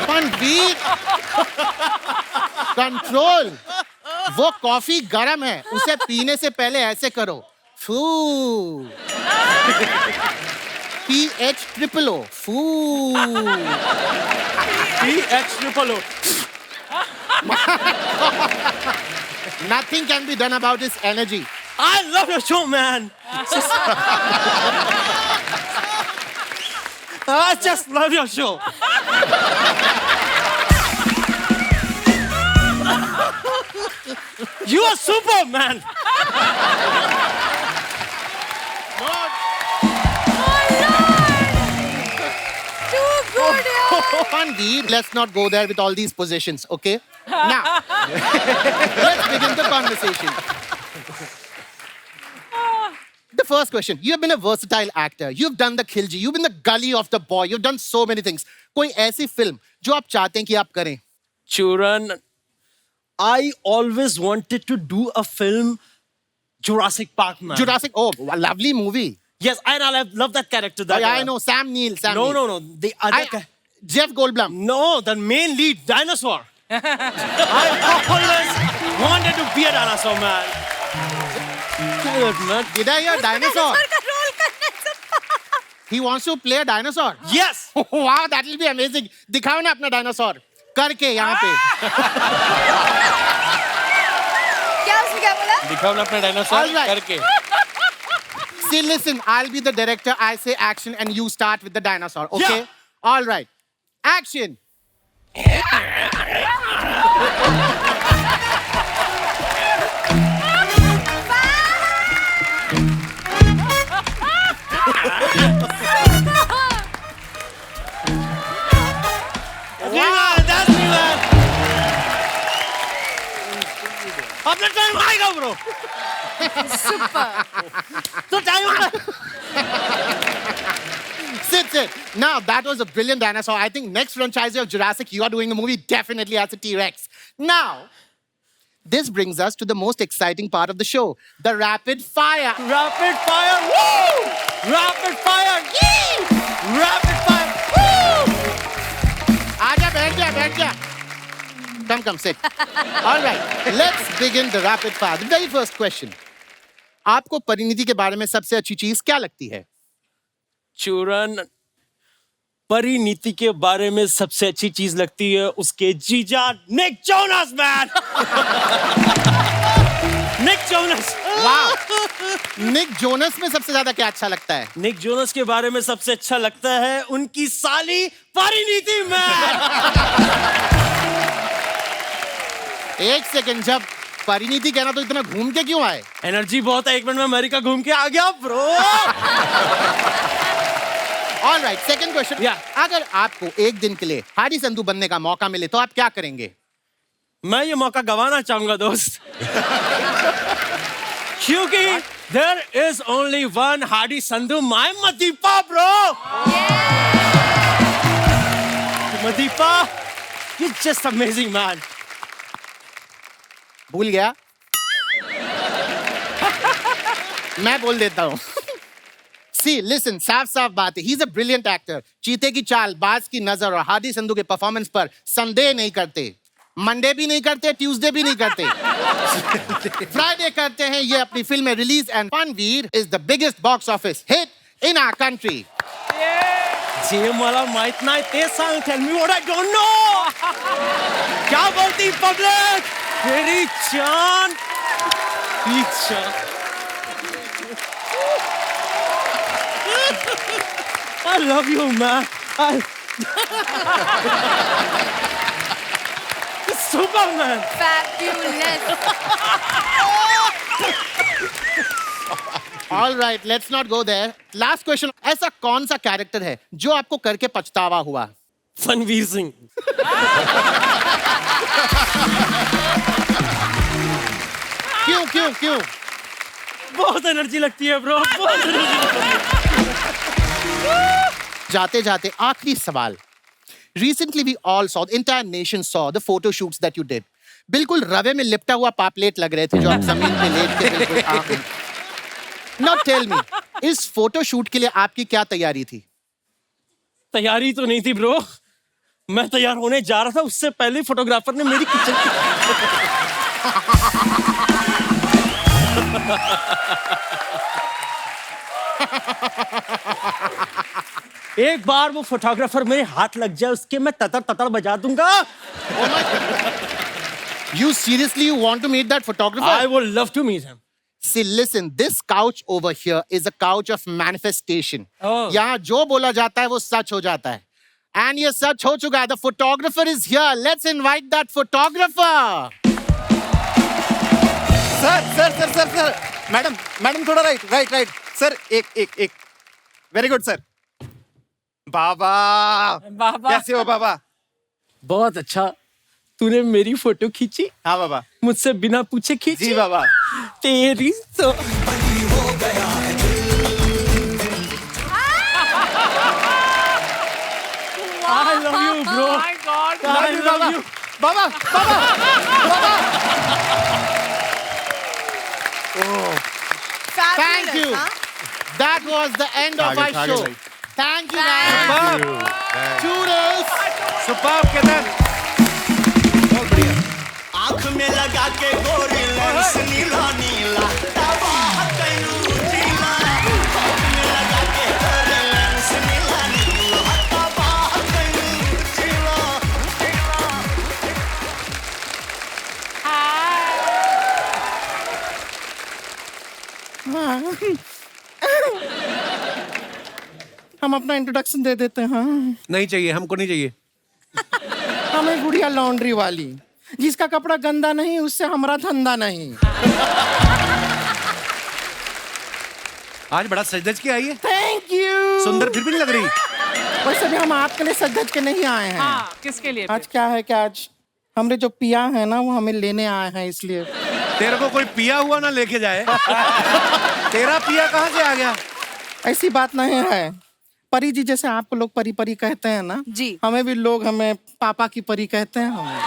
Fanveer. Control. वो coffee गरम है. उसे पीने से पहले ऐसे करो. फू. PH triple O. फू. PH triple O. Nothing can be done about his energy. I love your show, man. I just love your show. You are super, man. Too good, yaar. Fanveer, let's not go there with all these positions, okay? Now, let's begin the conversation. The first question. You have been a versatile actor. You've done the Khilji. You've been the gully of the boy. You've done so many things. कोई ऐसी film जो आप चाहते हैं कि आप करें? Churan, I always wanted to do a film, Jurassic Park, man. Jurassic. Oh, a lovely movie. Yes, I love that character. Oh, yeah, I know. Sam Neill. No. The other Jeff Goldblum. No, the main lead, dinosaur. I always wanted to be a dinosaur, man. Good, man. Did I hear dinosaur? का role करने से He wants to play a dinosaur. Yes. Wow, that will be amazing. दिखाओ ना अपना dinosaur. करके यहाँ पे. क्या उसने क्या बोला? दिखाओ ना अपना डायनासोर All right. करके. See, listen, I'll be the director. I say action and you start with the dinosaur, okay? Yeah. All right. Action. That's me, man. अपना टाइम आएगा ब्रो। सुपर। तो time Sit. Now, that was a brilliant dinosaur. I think next franchise of Jurassic, you are doing a movie definitely as a T-Rex. Now, this brings us to the most exciting part of the show, the rapid fire. Rapid fire, woo! Rapid fire, rapid fire, woo! आजा, बैठ जा. Come, sit. All right, let's begin the rapid fire. The very first question. आपको परिणीति के बारे में सबसे अच्छी चीज क्या लगती है? चूरन, परिणीति के बारे में सबसे अच्छी चीज लगती है उसके जीजा Nick Jonas man. Nick Jonas. वाह! निक जोनस में सबसे ज्यादा क्या अच्छा लगता है? निक जोनस के बारे में सबसे अच्छा लगता है उनकी साली परिणीति मैन। एक सेकंड, जब परिणीति कहना तो इतना घूम के क्यों आए? एनर्जी बहुत है, 1 मिनट में अमेरिका घूम के आ गया bro. All right, second question. Yeah. अगर आपको एक दिन के लिए हाडी संधू बनने का मौका मिले तो आप क्या करेंगे? मैं ये मौका गवाना चाहूंगा दोस्त, क्योंकि there is only one Hadi Sandhu, my Madipa bro. Madipa, you're just amazing man. भूल गया? मैं बोल देता हूँ. See, listen, साफ बात है. He's a brilliant actor. चीते की चाल, बाज की नजर और हाडी संधू के परफॉर्मेंस पर संदेह नहीं करते. मंडे भी नहीं करते, ट्यूसडे भी नहीं करते. फ्राइडे करते हैं ये अपनी फिल्म में रिलीज एंड फनवीर is the biggest box office hit in our country. जे मला माहित नाही ते सांग, tell me what I don't know. क्या बोलती पब्लिक? तेरी जान, I love you, man. Superman. Fabulous. All right, let's not go there. Last question. ऐसा कौन सा कैरेक्टर है जो आपको करके पछतावा हुआ? फनवीर सिंह। क्यों? बहुत एनर्जी लगती है ब्रो, बहुत एनर्जी लगती है। जाते आखिरी सवाल. Recently we all saw, the entire nation saw the photo shoots that you did. बिल्कुल रवे में लिपटा हुआ पापलेट लग रहे थे जो आप जमीन पे लेट के बिल्कुल. Now tell me, इस फोटो शूट के लिए आपकी क्या तैयारी थी? तैयारी तो नहीं थी ब्रो, मैं तैयार होने जा रहा था, उससे पहले फोटोग्राफर ने मेरी किचन एक बार वो फोटोग्राफर मेरे हाथ लग जाए उसके मैं ततर बजा दूंगा. You seriously want to meet that photographer? I would love to meet him. See, listen, this couch over here is a couch of manifestation. Oh. यहाँ जो बोला जाता है वो सच हो जाता है. And ये सच हो चुका है. The photographer is here. Let's invite that photographer. Sir. Madam थोड़ा राइट. सर एक. Very good sir. बाबा कैसे हो बाबा? बहुत अच्छा, तूने मेरी फोटो खींची? हाँ बाबा. मुझसे बिना पूछे खींची? जी बाबा. तेरी तो I love you bro. Oh my God. I love you. Baba. Thank Fabulous, you. huh? That was the end of our show. Thank you, man. Thank Toodles. Superb Ketan. बहुत बढ़िया. आँख में लगा के गोरी लेंस नीला तबाह करूं जीना. आँख में लगा के गोरी लेंस नीला तबाह करूं जीना. हम अपना इंट्रोडक्शन दे देते हैं. नहीं चाहिए, हमको नहीं चाहिए. हमें गुड़िया लॉन्ड्री वाली, जिसका कपड़ा गंदा नहीं उससे हमारा धंधा नहीं. आज बड़ा सजधज के आई है. Thank you. सुंदर फिर भी नहीं लग रही. वैसे भी हम आपके लिए सज-धज के नहीं आए हैं. हाँ, किसके लिए? आज क्या है कि आज हमरे जो पिया है ना वो हमें लेने आए हैं, इसलिए तेरे को कोई पिया हुआ ना लेके जाए। तेरा पिया कहाँ से आ गया? ऐसी बात नहीं है। परी जी जैसे आपको लोग परी परी कहते हैं ना, जी। हमें भी लोग हमें पापा की परी कहते हैं। हमें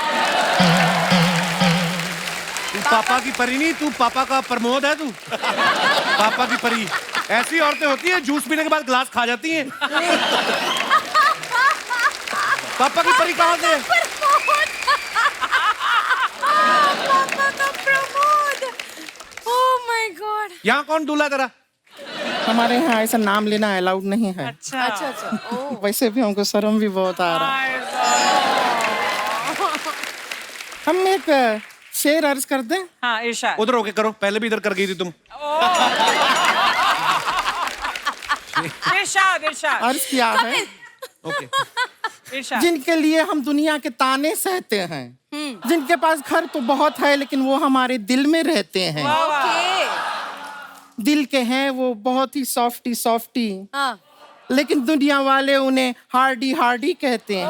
तू पापा की परी नहीं, तू पापा का प्रमोद है तू। पापा की परी ऐसी औरतें होती हैं जूस पीने के बाद ग्लास खा जाती हैं। पापा की परी कहाँ से? पापा का प्रमोद। Oh my God. यहाँ कौन दूल्हा तेरा? हमारे यहाँ ऐसा नाम लेना अलाउड नहीं है। अच्छा अच्छा। ओह वैसे भी हमको शर्म भी बहुत आ रहा है। हम एक शेर अर्ज कर दें? हाँ इरशाद। उधर होके करो, पहले भी इधर कर गई थी तुम। इरशाद इरशाद। अर्ज किया है। ओके। इरशाद। जिनके लिए हम दुनिया के ताने सहते हैं, जिनके पास घर तो बहुत है लेकिन वो हमारे दिल में रहते हैं। ओके। दिल के हैं वो बहुत ही सॉफ्टी सॉफ्टी, हाँ। लेकिन दुनिया वाले उन्हें हार्डी हार्डी कहते हैं।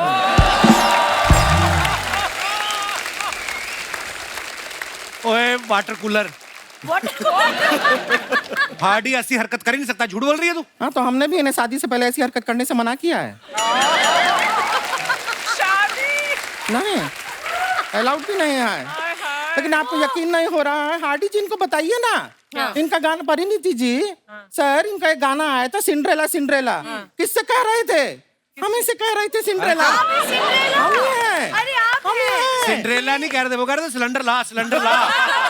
ओए वाटर कूलर। हार्डी ऐसी हरकत कर ही नहीं सकता, झूठ बोल रही है तू। हाँ तो हमने भी इन्हें शादी से पहले ऐसी हरकत करने से मना किया है। शादी नहीं, अलाउड भी नहीं है। लेकिन आपको यकीन नहीं हो रहा है, हार्डी जी इनको बताइए ना। इनका गाना परिणीति जी, सर इनका एक गाना आया था सिंड्रेला सिंड्रेला। किससे कह रहे थे? हमें से कह रहे थे सिंड्रेला। हम ही हैं। अरे आप हम ही हैं। सिंड्रेला नहीं कह रहे थे, वो कह रहे थे सिलेंडर ला सिलेंडर ला।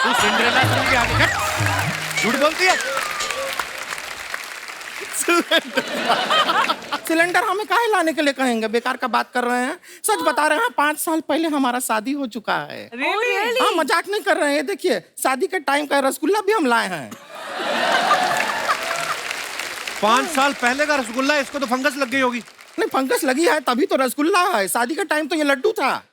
तू सिंड्रेला सुन के आगे झूठ बोलती है। सिलेंडर हमें काहे लाने के लिए कहेंगे? बेकार का बात कर रहे हैं। सच बता रहे हैं, 5 साल पहले हमारा शादी हो चुका है। हाँ मजाक नहीं कर रहे हैं। देखिए शादी के टाइम का रसगुल्ला भी हम लाए हैं। 5 साल पहले का रसगुल्ला, इसको तो फंगस लग गई होगी। नहीं फंगस लगी है तभी तो रसगुल्ला है। शादी के टाइम तो ये लड्डू था।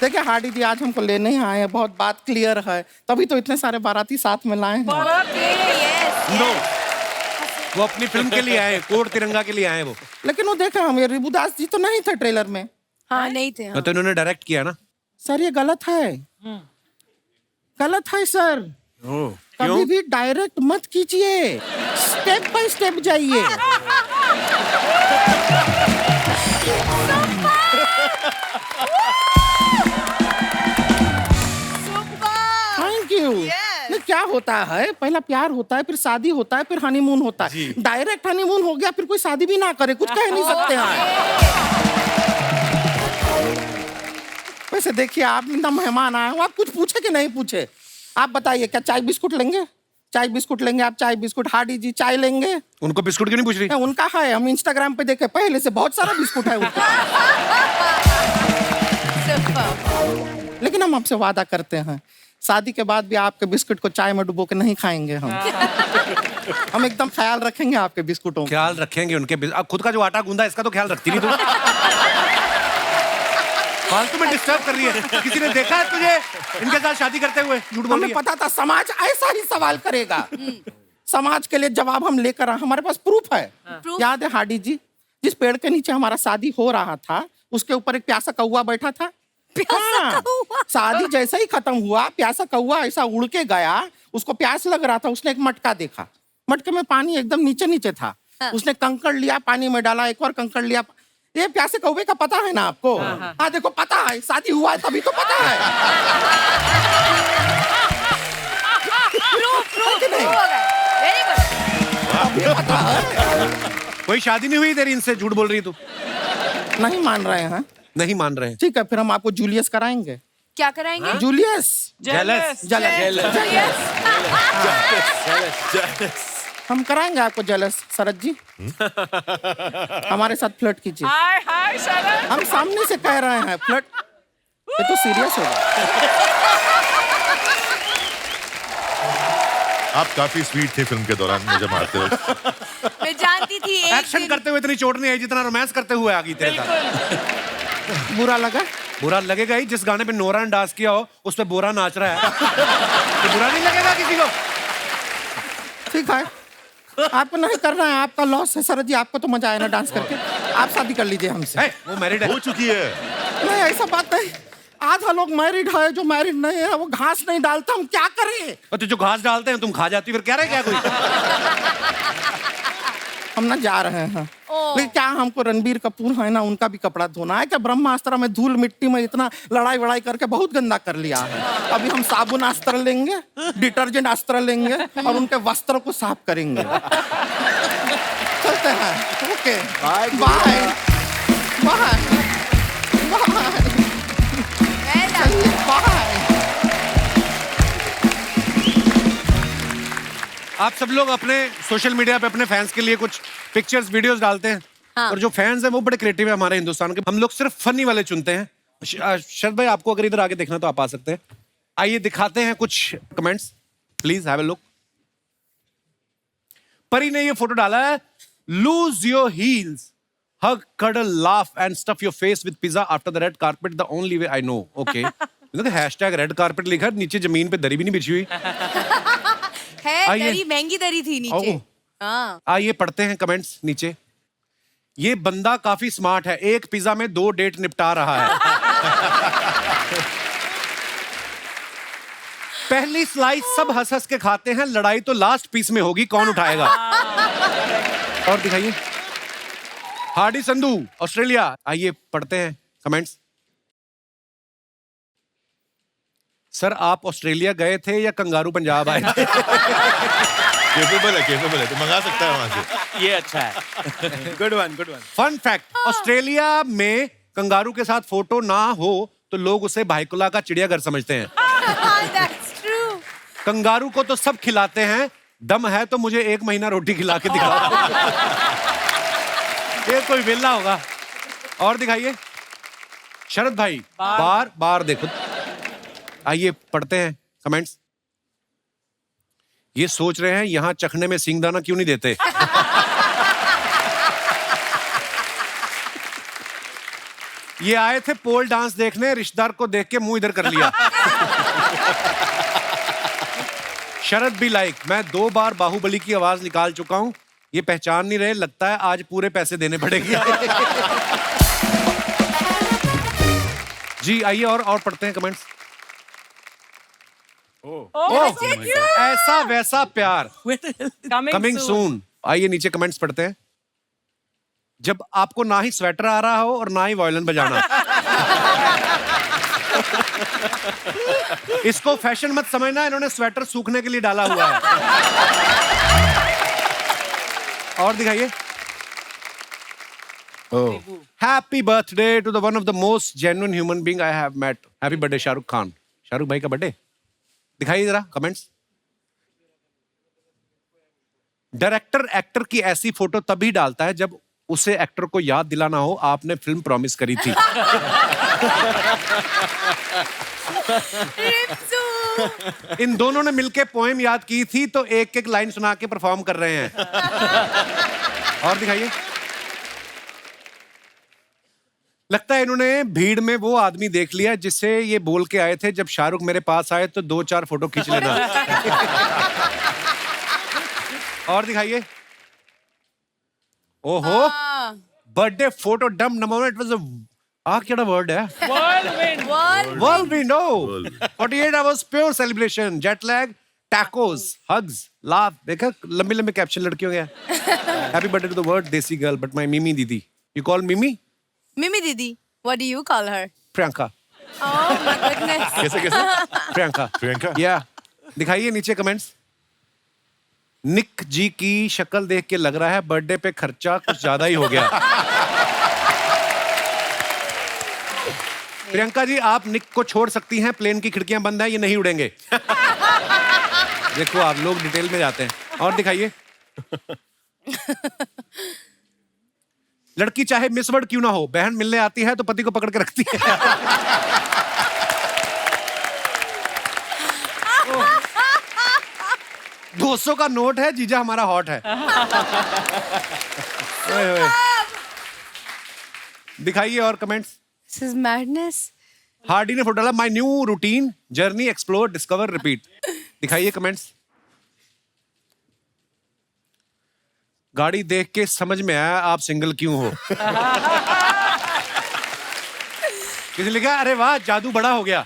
देखिए हार्डी जी आज हमको लेने ही आए हैं, बहुत बात क्लियर है, तभी तो इतने सारे बाराती साथ में लाए हैं। नो, वो अपनी फिल्म के लिए आए, कोड तिरंगा के लिए आए वो। लेकिन वो देखा हम, रिबुदास जी तो नहीं थे ट्रेलर में। हाँ नहीं थे। तो इन्होंने डायरेक्ट किया ना। सर ये गलत है, गलत है सर। कभी भी डायरेक्ट मत कीजिए, स्टेप बाय स्टेप जाइए। Thank you. नहीं क्या होता है, पहला प्यार होता है, फिर शादी होता है, फिर हनीमून होता है। डायरेक्ट हनीमून हो गया, फिर कोई शादी भी ना करे, कुछ कह नहीं सकते हैं। वैसे देखिए आप इतना मेहमान आए हो, आप कुछ पूछे कि नहीं पूछे? आप बताइए क्या चाय बिस्कुट लेंगे? चाय बिस्कुट लेंगे आप? चाय बिस्कुट। हार्डी जी चाय लेंगे? उनको बिस्कुट क्यों नहीं पूछ रही? उनका है, हम इंस्टाग्राम पे देखे पहले से बहुत सारा बिस्कुट है उनका। लेकिन हम आपसे वादा करते हैं, शादी के बाद भी आपके बिस्कुट को चाय में डुबो के नहीं खाएंगे हम। हम एकदम ख्याल रखेंगे आपके बिस्कुटों का। ख्याल रखेंगे उनके। अब खुद का जो आटा गूंदा इसका तो ख्याल रखती नहीं तू। फालतू में डिस्टर्ब कर रही है। किसी ने देखा है तुझे इनके साथ शादी करते हुए? झूठ बोल रही हमें पता था समाज ऐसा ही सवाल करेगा। समाज के लिए जवाब हम लेकर आए, हमारे पास प्रूफ है। याद है हार्डी जी, जिस पेड़ के नीचे हमारा शादी हो रहा था उसके ऊपर एक प्यासा कौवा बैठा था। शादी जैसे ही खत्म हुआ, प्यासा कौवा ऐसा उड़ के गया, उसको प्यास लग रहा था, उसने एक मटका देखा, मटके में पानी एकदम नीचे नीचे था। उसने कंकड़ लिया, पानी में डाला, एक और कंकड़ लिया। ये प्यासे कौवे का पता है ना आपको? हाँ देखो पता है, शादी हुआ है तभी तो पता है। पता है। कोई शादी नहीं हुई तेरी इनसे? झूठ बोल रही तू। नहीं मान रहे हैं? नहीं मान रहे हैं। ठीक है फिर हम आपको जूलियस कराएंगे। क्या कराएंगे? जूलियस। जेलस। हम कराएंगे आपको जेलस। शरद जी हमारे साथ फ्लर्ट कीजिए। हाय हाय शरद। हम सामने से कह रहे हैं फ्लर्ट, ये तो सीरियस होगा। आप काफी स्वीट थे फिल्म के दौरान मुझे मारते वक्त। मैं जानती थी एक्शन करते हुए इतनी चोट नहीं आई जितना रोमांस करते हुए आ गई तेरे साथ। बुरा लगा? बुरा लगेगा ही। जिस गाने पे नोरा ने डांस किया हो उस पे बोरा नाच रहा है तो बुरा नहीं लगेगा किसी को? ठीक है, आपको नहीं करना है, आपका लॉस है। शरद जी आपको तो मजा आया ना डांस करके, आप शादी कर लीजिए हमसे। वो मैरिड हो चुकी है। नहीं ऐसा बात नहीं, आज आधा लोग मैरिड है, जो मैरिड नहीं है वो घास नहीं डालता, हम क्या करें? और तो जो घास डालते हैं तुम खा जाती, फिर कह रहे क्या कोई? हम ना जा रहे हैं, लेकिन क्या हमको रणबीर कपूर है ना, उनका भी कपड़ा धोना है क्या? ब्रह्मास्त्र में धूल मिट्टी में इतना लड़ाई वड़ाई करके बहुत गंदा कर लिया है। अभी हम साबुन अस्त्र लेंगे, डिटर्जेंट अस्त्र लेंगे और उनके वस्त्र को साफ करेंगे। चलते हैं, okay bye bye bye bye. आप सब लोग अपने सोशल मीडिया पे अपने फैंस के लिए कुछ पिक्चर्स वीडियोस डालते हैं। हाँ। और जो फैंस हैं वो बड़े क्रिएटिव है हमारे हिंदुस्तान के। हम लोग सिर्फ फनी वाले चुनते हैं। शरद भाई, आपको अगर इधर आगे देखना तो आप आ सकते हैं। आइए दिखाते हैं कुछ comments, please have a look. परी ने ये फोटो डाला है, lose your heels, hug, cuddle, laugh and stuff your face with pizza after the red carpet, the only way I know. Okay. देखो हैशटैग रेड कारपेट लिखा है, नीचे जमीन पे दरी भी नहीं बिछी हुई है। आइए। दरी महंगी दरी थी नीचे। ओह। हाँ। आइए पढ़ते हैं कमेंट्स नीचे। ये बंदा काफी स्मार्ट है, एक पिज्जा में 2 डेट निपटा रहा है। पहली स्लाइस सब हंस हंस के खाते हैं, लड़ाई तो लास्ट पीस में होगी, कौन उठाएगा? और दिखाइए। Hardy Sandhu, Australia. आइए पढ़ते हैं कमेंट्स। सर आप ऑस्ट्रेलिया गए थे या कंगारू पंजाब आए थे? केपेबल है, तो मंगा सकता है वहां से। ये अच्छा है। Good one good one. Fun fact, Australia में कंगारू के साथ फोटो ना हो तो लोग उसे भाईकुला का चिड़ियाघर समझते हैं। That's true. कंगारू को तो सब खिलाते हैं, दम है तो मुझे 1 महीना रोटी खिला के दिखाओ। ये कोई वेला होगा। और दिखाइए। शरद भाई, बार बार देखो। आइए पढ़ते हैं कमेंट्स। ये सोच रहे हैं यहां चखने में सिंगदाना क्यों नहीं देते? ये आए थे पोल डांस देखने, रिश्तेदार को देख के मुंह इधर कर लिया। शरद भी लाइक, मैं 2 बार बाहुबली की आवाज निकाल चुका हूं, ये पहचान नहीं रहे, लगता है आज पूरे पैसे देने पड़ेंगे। जी आइए और पढ़ते हैं कमेंट्स। ऐसा वैसा प्यार कमिंग सून। आइए नीचे कमेंट्स पढ़ते हैं। जब आपको ना ही स्वेटर आ रहा हो और ना ही वायलिन बजाना। इसको फैशन मत समझना, इन्होंने स्वेटर सूखने के लिए डाला हुआ है। और दिखाइए। Happy birthday to the one of the most genuine human being I have met. Happy birthday Shahrukh Khan. Shahrukh भाई का बर्थडे दिखाइए जरा कमेंट्स। डायरेक्टर एक्टर की ऐसी फोटो तभी डालता है जब उसे एक्टर को याद दिलाना हो आपने फिल्म प्रॉमिस करी थी। इन दोनों ने मिलके पोएम याद की थी तो एक एक लाइन सुना के परफॉर्म कर रहे हैं। और दिखाइए। लगता है इन्होंने भीड़ में वो आदमी देख लिया जिससे ये बोल के आए थे जब शाहरुख मेरे पास आए तो 2-4 फोटो खींच लेना। और दिखाइए। ओहो, बर्थडे फोटो डम नमो, इट वाज अ क्या वर्ड है? Whirlwind, oh. 48 hours pure celebration, jet lag, tacos, hugs, laugh. देखा लंबे लंबे कैप्शन लड़कियों के। Happy birthday to the word देसी girl, but my Mimi दीदी. You call Mimi? Mimi Didi. What do you call her? Priyanka. Oh my goodness. कैसे? Priyanka. Yeah. दिखाइए नीचे कमेंट्स। निक जी की शक्ल देख के लग रहा है बर्थडे पे खर्चा कुछ ज्यादा ही हो गया। प्रियंका जी, आप निक को छोड़ सकती हैं, प्लेन की खिड़कियां बंद हैं, ये नहीं उड़ेंगे। देखो आप लोग डिटेल में जाते हैं। और दिखाइए। लड़की चाहे मिस वर्ड क्यों ना हो, बहन मिलने आती है तो पति को पकड़ के रखती है। 200 का नोट है, जीजा हमारा हॉट है। ओए ओए। दिखाइए और comments. This is madness. Hardy ने फोटो डाला, my new routine, journey, explore, discover, repeat. दिखाइए कमेंट्स। गाड़ी देख के समझ में आया आप सिंगल क्यों हो। किसी ने लिखा अरे वाह जादू बड़ा हो गया।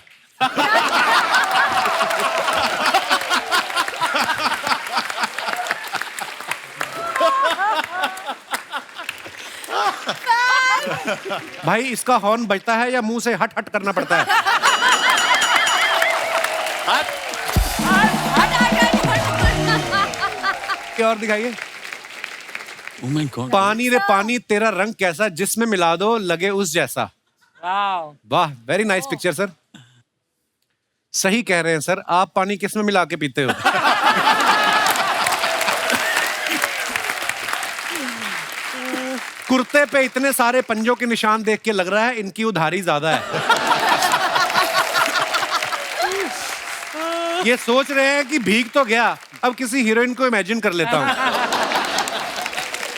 भाई इसका हॉर्न बजता है या मुंह से हट हट करना पड़ता है? क्या और दिखाइए। Oh my God. पानी रे पानी तेरा रंग कैसा, जिसमें मिला दो लगे उस जैसा। वाह, वेरी नाइस पिक्चर सर। सही कह रहे हैं सर, आप पानी किस में मिला के पीते हो? कुर्ते पे इतने सारे पंजों के निशान देख के लग रहा है इनकी उधारी ज्यादा है। ये सोच रहे हैं कि भीग तो गया, अब किसी हीरोइन को इमेजिन कर लेता हूं।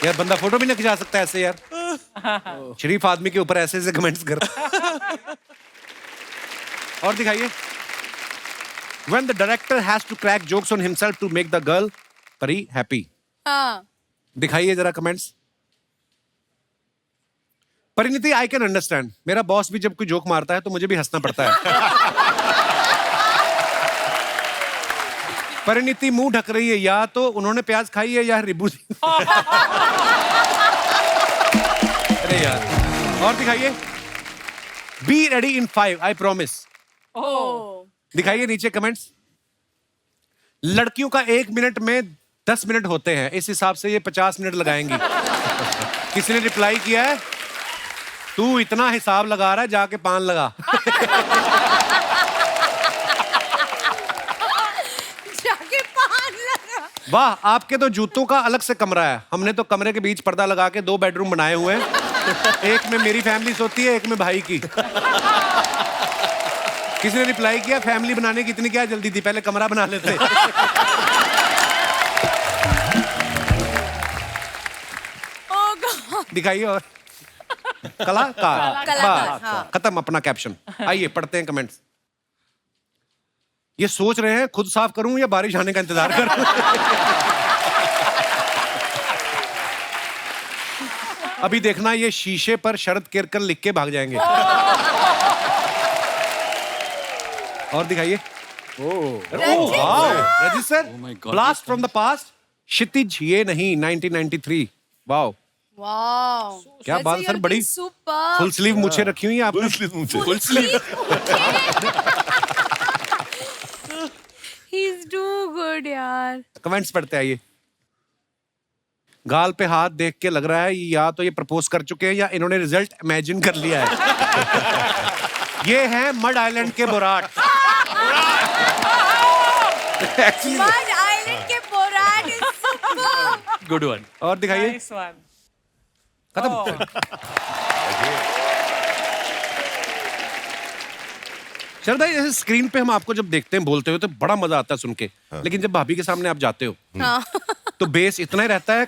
यार बंदा फोटो भी नहीं खिंचा सकता ऐसे यार। शरीफ आदमी के ऊपर ऐसे ऐसे कमेंट्स कर। और दिखाइए। When the director has to crack jokes on himself to make the girl परी happy। हाँ। दिखाइए जरा comments. Parineeti I can understand, मेरा बॉस भी जब कोई जोक मारता है तो मुझे भी हंसना पड़ता है। परिणीति मुंह ढक रही है, या तो उन्होंने प्याज खाई है या रिबू। अरे यार। और दिखाइए। Be ready in 5 I promise. दिखाइए नीचे कमेंट्स। लड़कियों का 1 मिनट में 10 मिनट होते हैं, इस हिसाब से ये 50 मिनट लगाएंगी। किसी ने रिप्लाई किया है, तू इतना हिसाब लगा रहा है जाके पान लगा। जाके पान लगा। वाह, आपके तो जूतों का अलग से कमरा है, हमने तो कमरे के बीच पर्दा लगा के 2 बेडरूम बनाए हुए हैं। एक में मेरी फैमिली सोती है, एक में भाई की। किसी ने रिप्लाई किया, फैमिली बनाने की इतनी क्या जल्दी थी, पहले कमरा बना लेते। दिखाइए और कलाकार। हाँ। खत्म अपना कैप्शन। आइए पढ़ते हैं कमेंट्स। ये सोच रहे हैं खुद साफ करूं या बारिश आने का इंतजार करूं। अभी देखना ये शीशे पर शरद केरकर लिख के भाग जाएंगे। और दिखाइए। Register blast from the past. Kshitij ये नहीं 1993। वाओ वाओ, क्या बात सर, बड़ी सुपर। फुल स्लीव मूछें रखी हुई हैं आपने। Full sleeve. He is too good यार। कमेंट्स पढ़ते आइए। गाल पे हाथ देख के लग रहा है या तो ये प्रपोज कर चुके हैं या इन्होंने रिजल्ट इमेजिन कर लिया है। ये है मड आइलैंड के बोराट। मड आइलैंड के Borat is super. Good one. और दिखाइए। खत्म। शरद भाई, जैसे स्क्रीन पे हम आपको जब देखते हैं बोलते हुए तो बड़ा मजा आता है सुन के, लेकिन जब भाभी के सामने आप जाते हो तो बेस इतना ही रहता है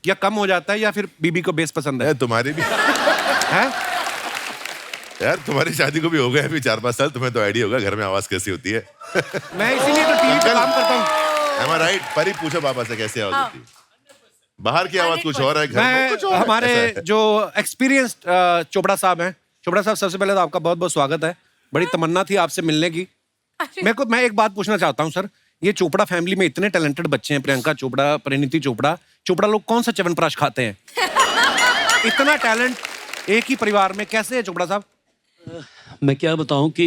या कम हो जाता है, या फिर बीबी को बेस पसंद है? तुम्हारी भी है यार, तुम्हारी शादी को भी हो गया अभी 4-5 साल, तुम्हें तो आइडिया होगा घर में आवाज कैसी होती है। मैं इसीलिए तो टीवी पे काम करता हूँ। Am I right? परी पूछो पापा से कैसे आवाज होती है। बाहर की आवाज कुछ और है, घर में कुछ और है। हमारे ऐसा है। जो एक्सपीरियंस्ड चोपड़ा साहब हैं, चोपड़ा साहब सबसे पहले तो आपका बहुत बहुत स्वागत है। बड़ी तमन्ना थी आपसे मिलने की। मैं एक बात पूछना चाहता हूँ सर, ये चोपड़ा फैमिली में इतने टैलेंटेड बच्चे हैं, प्रियंका चोपड़ा, परिणीति चोपड़ा, चोपड़ा लोग कौन सा च्यवनप्राश खाते हैं? इतना टैलेंट एक ही परिवार में कैसे है चोपड़ा साहब? मैं क्या बताऊं कि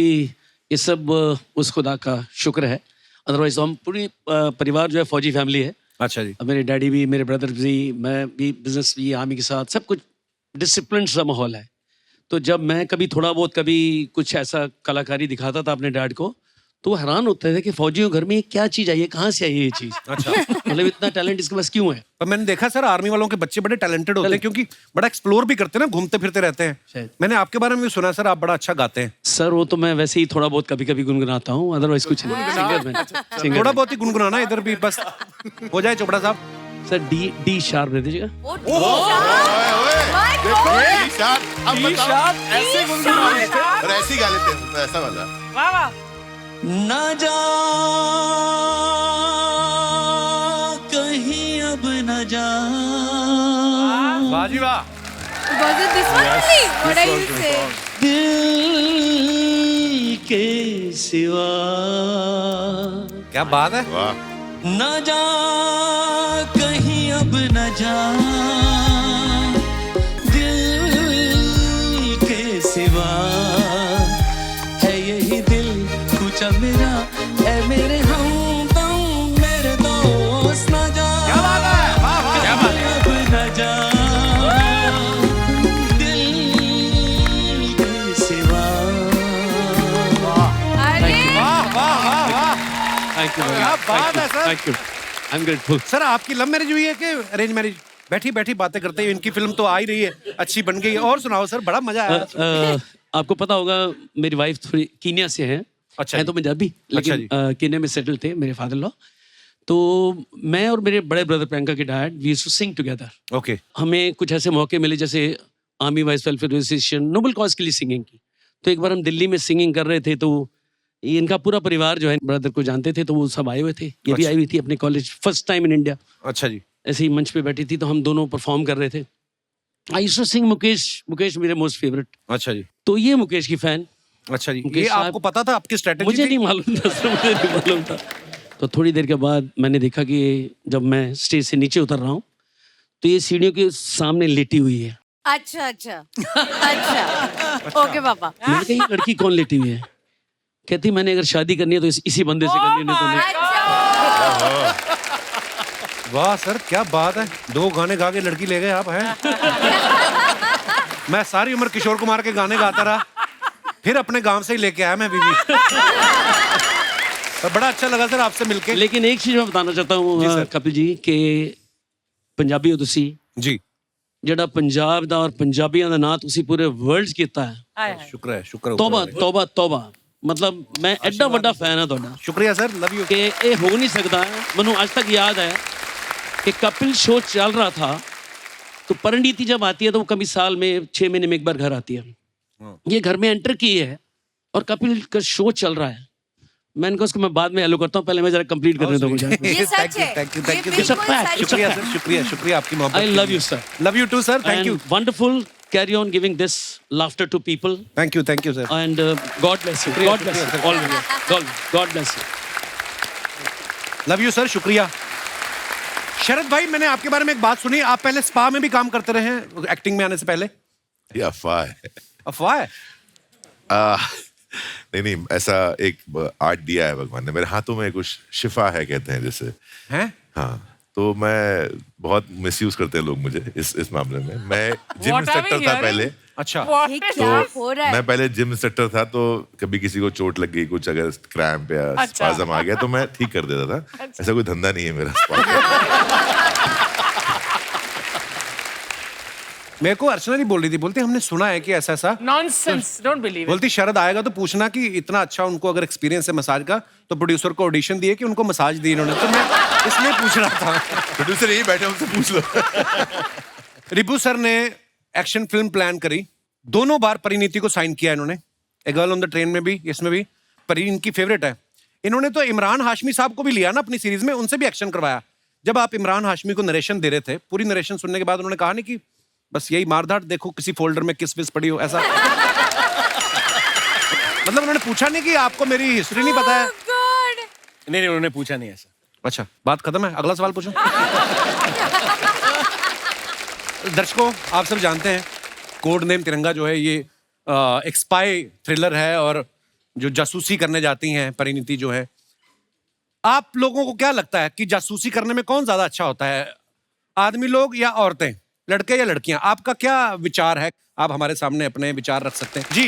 ये सब उस खुदा का शुक्र है। अदरवाइज हम पूरी परिवार जो है फौजी फैमिली है। अच्छा जी। मेरे डैडी भी, मेरे ब्रदर भी, मैं भी, बिजनेस भी, आर्मी के साथ सब कुछ डिसिप्लिन सा माहौल है। तो जब मैं कभी थोड़ा बहुत कभी कुछ ऐसा कलाकारी दिखाता था अपने डैड को, तो हैरान होते थे कि फौजियों घर में ये क्या चीज आई है, कहाँ से आई है ये चीज। अच्छा। मतलब इतना टैलेंट इसके पास क्यों है? पर मैंने देखा सर आर्मी वालों के बच्चे बड़े टैलेंटेड होते हैं, क्योंकि बड़ा एक्सप्लोर भी करते हैं ना, घूमते फिरते रहते हैं। मैंने आपके बारे में भी सुना सर, आप बड़ा अच्छा गाते हैं। सर वो तो मैं वैसे ही थोड़ा बहुत कभी कभी गुनगुनाता हूँ, अदरवाइज कुछ नहीं। सिंगर थोड़ा बहुत ही गुनगुनाना इधर भी बस हो जाए चोपड़ा साहब। सर डी शार्प दे दीजिएगा। ऐसे गुनगुनाने थे और ऐसे ही गा लेते हैं, ऐसा वाला। वाह वाह। ना जा कहीं अब न जा। वाह जी वाह। Was it this one only? What are you saying? दिल के सिवा। क्या बात है, न जा कहीं अब न जा, दिल के सिवा है यही दिल पूछा मेरा, है मेरे हमदम मेरे दोस्त। न जा क्या बात है, वाह वाह, क्या बात है, अब न जा, दिल के सिवा। वाह वाह वाह वाह, थैंक यू, क्या बात है sir. Thank you, I am grateful. Sir आपकी लव मैरिज हुई है कि अरेंज मैरिज? बैठी बैठी बातें करते हैं, इनकी फिल्म तो आ ही रही है, अच्छी बन गई है। और सुनाओ सर, बड़ा मजा आया। आपको पता होगा मेरी वाइफ थोड़ी कीनिया से है। अच्छा है तो पंजाबी, लेकिन कीनिया में सेटल थे मेरे फादर लॉ। तो मैं और मेरे बड़े ब्रदर प्रियंका के dad we used to sing together. Okay. हमें कुछ ऐसे मौके मिले जैसे army wives welfare association, noble cause के लिए सिंगिंग की। तो एक बार हम दिल्ली में सिंगिंग कर रहे थे, तो इनका पूरा परिवार जो है ब्रदर को जानते थे, तो वो सब आए हुए थे। ये भी आई हुई थी अपने college, first time in India. अच्छा जी। ऐसे ही मंच पे बैठी थी, तो हम दोनों परफॉर्म कर रहे थे। I used to sing Mukesh, Mukesh मेरे मोस्ट फेवरेट। अच्छा जी। तो ये मुकेश की फैन। अच्छा जी, मुकेश ये साहब- आपको पता था, आपकी स्ट्रेटजी मुझे थी? नहीं मालूम था सर, मुझे नहीं मालूम था। तो थोड़ी देर के बाद मैंने देखा कि जब मैं स्टेज से नीचे उतर रहा हूँ, तो ये सीढ़ियों के सामने लेटी हुई है। अच्छा अच्छा अच्छा, ओके पापा। मैंने कहा ये लड़की कौन लेटी हुई है? कहती मैंने अगर शादी करनी है तो इसी बंदे से करनी है, नहीं तो नहीं। वाह सर, क्या बात है, 2 गाने गा के लड़की ले गए आप हैं। मैं सारी उम्र किशोर कुमार के गाने गाता रहा, फिर अपने गांव से ही लेके आया मैं बीवी। बड़ा अच्छा लगा सर आपसे मिलके। लेकिन एक चीज मैं बताना चाहता हूँ कपिल जी, कि पंजाबी हो तुसी जी, ਜਿਹੜਾ ਪੰਜਾਬ ਦਾ ਔਰ ਪੰਜਾਬੀਆਂ ਦਾ ਨਾਂ ਤੁਸੀਂ ਪੂਰੇ ਵਰਲਡ ਕੀਤਾ ਹੈ। शुक्र है, शुक्र है। तौबा तौबा तौबा, मतलब मैं एडा ਵੱਡਾ फैन ਹਾਂ ਤੁਹਾਡਾ। शुक्रिया सर, लव यू। कि ये हो नहीं सकता है। मैनू आज तक याद है कि कपिल शो चल रहा था, तो परिणीति जब आती है तो वो कभी साल में 6 महीने में एक बार घर आती है। ये घर में एंटर की है और कपिल का शो चल रहा है। मैंने कहा उसको मैं बाद में हेलो करता हूँ, पहले मैं जरा कंप्लीट करने दो मुझे। ये सच है, थैंक यू, ये थैंक यू। बिल्कुल सच है। शुक्रिया सर, शुक्रिया, शुक्रिया आपकी मोहब्बत। I love you sir, love you too sir, thank you. Wonderful, carry on giving this laughter to people. Thank you sir. And God bless you, God bless you, always God bless you. Love you sir, शुक्रिया। शरद भाई, मैंने आपके बारे में एक बात सुनी, आप पहले स्पा में भी काम करते रहे हैं एक्टिंग में आने से पहले? ये अफवाह है। अफवाह है? नहीं, ऐसा एक आर्ट दिया है भगवान ने मेरे हाथों में, कुछ शिफा है कहते हैं जैसे। हैं? हाँ, तो मैं बहुत मिसयूज करते हैं लोग मुझे इस मामले में। मैं जिम इंस्ट्रक्टर था पहले। अच्छा। ये क्या हो रहा है? मैं पहले जिम इंस्ट्रक्टर था, तो कभी किसी को चोट लग गई, कुछ अगर क्रैम्प या स्पाज़म आ गया तो मैं ठीक कर देता था। ऐसा कोई धंधा नहीं है मेरा। मेरे को अर्चना नहीं बोल रही थी, बोलती हमने सुना है कि ऐसा ऐसा। Nonsense, don't believe it. बोलती शरद आएगा तो पूछना कि इतना अच्छा उनको अगर एक्सपीरियंस है मसाज का, तो प्रोड्यूसर को ऑडिशन दिए कि उनको मसाज दी इन्होंने, तो मैं इसलिए पूछ रहा था। प्रोड्यूसर यही बैठे, उनसे पूछ लो। रिबू सर ने एक्शन फिल्म प्लान करी, दोनों बार परिणीति को साइन किया इन्होंने, a girl on the train में भी, इसमें भी। परी इनकी फेवरेट है। इन्होंने तो इमरान हाशमी साहब को भी लिया ना अपनी सीरीज में, उनसे भी एक्शन करवाया। जब आप इमरान हाशमी को नरेशन दे रहे थे, पूरी नरेशन सुनने के बाद उन्होंने कहा नहीं कि बस यही मारधाड़, देखो किसी फोल्डर में किस विस पड़ी हो, ऐसा? मतलब उन्होंने पूछा नहीं कि आपको मेरी हिस्ट्री नहीं पता है? नहीं, उन्होंने पूछा नहीं ऐसा। अच्छा, बात खत्म है, अगला सवाल पूछो। दर्शकों, आप सब जानते हैं कोड नेम तिरंगा जो है ये एक स्पाई थ्रिलर है, और जो जासूसी करने जाती हैं परिणीति जो है। आप लोगों को क्या लगता है कि जासूसी करने में कौन ज्यादा अच्छा होता है, आदमी लोग या औरतें, लड़के या लड़कियां? आपका क्या विचार है? आप हमारे सामने अपने विचार रख सकते हैं जी।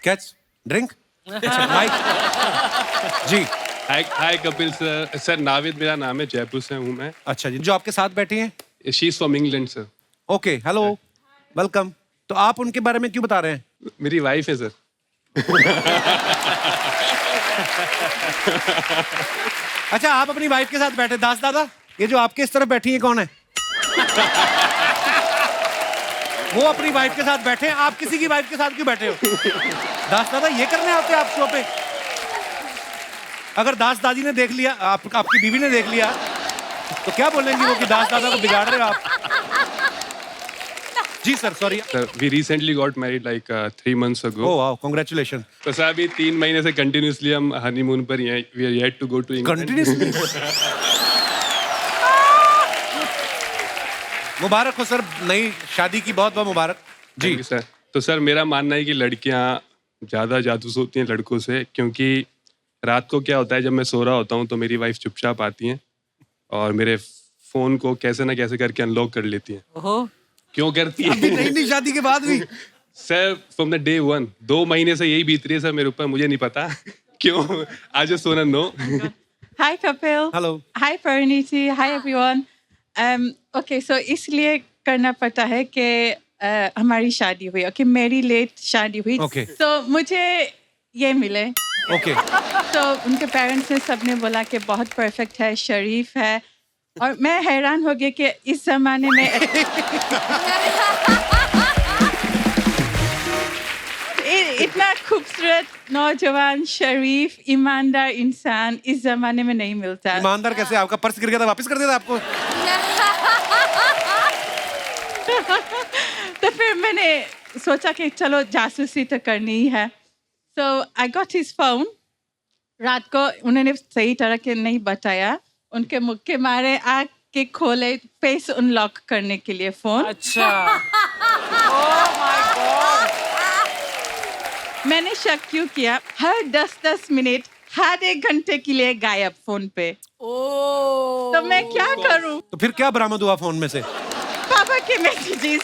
कैच ड्रिंक माइक जी। हाय कपिल सर, सर नाविद मेरा नाम है, जयपुर से हूँ मैं। अच्छा जी, जो आपके साथ बैठी हैं? She is from England sir. Okay, hello, welcome. तो आप उनके बारे में क्यों बता रहे हैं? मेरी वाइफ है सर। अच्छा, आप अपनी वाइफ के साथ बैठे। दास दादा, ये जो आपके इस तरफ बैठी है कौन है? वो अपनी वाइफ के साथ बैठे हैं, आप किसी की वाइफ के साथ क्यों बैठे हो? दास दादा ये करने आते हैं आप शो पे? अगर दास दादी ने देख लिया, आपकी बीवी ने देख लिया, तो क्या बोलेंगी वो कि दास दादा को बिगाड़ रहे हो आप? जी sir, sorry. Sir, we recently got married like 3 months ago. Oh wow, congratulations. तो सर अभी 3 महीने से कंटिन्यूसली हम हनीमून पर ही हैं. We are yet to go to England. Continuously? मुबारक हो सर, नई शादी की बहुत बहुत मुबारक। जी सर। तो सर मेरा मानना है कि लड़कियां ज़्यादा जासूस होती हैं लड़कों से, क्योंकि रात को क्या होता है जब मैं सो रहा होता हूँ तो मेरी वाइफ चुपचाप आती हैं और मेरे फ़ोन को कैसे ना कैसे करके अनलॉक कर लेती हैं। क्यों करती है? नई शादी के बाद भी सर फ्रॉम द डे 1 2 महीने से यही बीत रही है सर मेरे ऊपर, मुझे नहीं पता क्यों। I just want to know. Hi Kapil. Hello. Hi Pariniti. Hi everyone. Okay, so इसलिए करना पड़ता है कि हमारी शादी हुई। Okay, मेरी लेट शादी हुई। Okay. So मुझे ये मिले। Okay. तो उनके पेरेंट्स ने सबने बोला कि बहुत परफेक्ट है, शरीफ है, और मैं हैरान हो गई कि इस जमाने में इतना खूबसूरत नौजवान शरीफ ईमानदार इंसान इस जमाने में नहीं मिलता। ईमानदार कैसे? आपका पर्स गिर गया था, वापस कर दिया था आपको? तो फिर मैंने सोचा कि चलो जासूसी तो करनी ही है। So I got his phone. रात को उन्होंने सही तरह के नहीं बताया, उनके मुख के मारे आग के खोले फेस अनलॉक करने के लिए फोन। अच्छा। Oh my God. मैंने शक क्यों किया? हर 10-10 मिनट, हर 1 घंटे के लिए गायब फोन पे। तो मैं क्या करूं? तो फिर क्या बरामद हुआ फोन में से? पापा के मैसेजेस,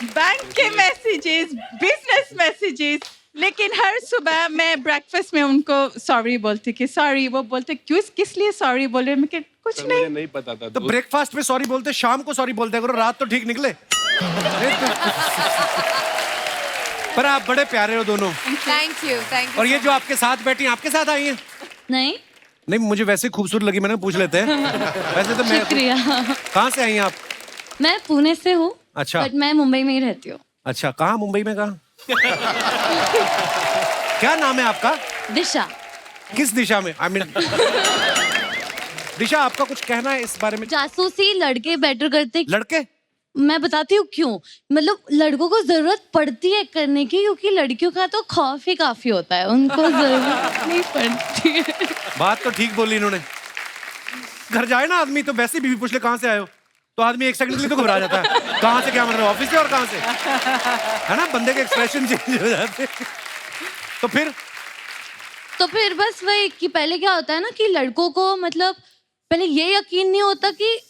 बैंक के मैसेजेस, बिजनेस मैसेजेस। लेकिन हर सुबह मैं ब्रेकफास्ट में उनको सॉरी बोलती कि सॉरी, वो बोलते क्यों, किस लिए सॉरी बोल रहे? मैं कि कुछ नहीं। मुझे नहीं पता था। तो ब्रेकफास्ट में सॉरी बोलते, शाम को सॉरी बोलते करो, रात तो ठीक निकले। पर आप बड़े प्यारे हो दोनों। Thank you. और ये जो आपके साथ बैठी हैं, आपके साथ आई हैं? नहीं, मुझे वैसे खूबसूरत लगी, मैंने पूछ लेते हैं। वैसे तो मैं। शुक्रिया। कहाँ से आई हैं आप? मैं पुणे से हूँ। अच्छा। बट मैं मुंबई में ही रहती हूँ। अच्छा, कहाँ? मुंबई में कहाँ? क्या नाम है आपका? दिशा। किस दिशा में? I mean... दिशा, आपका कुछ कहना है इस बारे में? जासूसी लड़के बेटर करते। लड़के? मैं बताती हूँ क्यों। मतलब लड़कों को जरूरत पड़ती है करने की, क्योंकि लड़कियों का तो खौफ ही काफी होता है, उनको जरूरत नहीं पड़ती है। बात तो ठीक बोली इन्होंने। घर जाए ना आदमी तो वैसे बीवी पूछ ले कहाँ से आए हो, तो आदमी 1 सेकंड के लिए तो घबरा जाता है। कहाँ से? क्या मतलब ऑफिस से? और कहाँ से? है ना, बंदे के एक्सप्रेशन चेंज हो जाते। तो फिर बस वही कि पहले क्या होता है ना कि लड़कों को मतलब पहले ये यकीन नहीं होता कि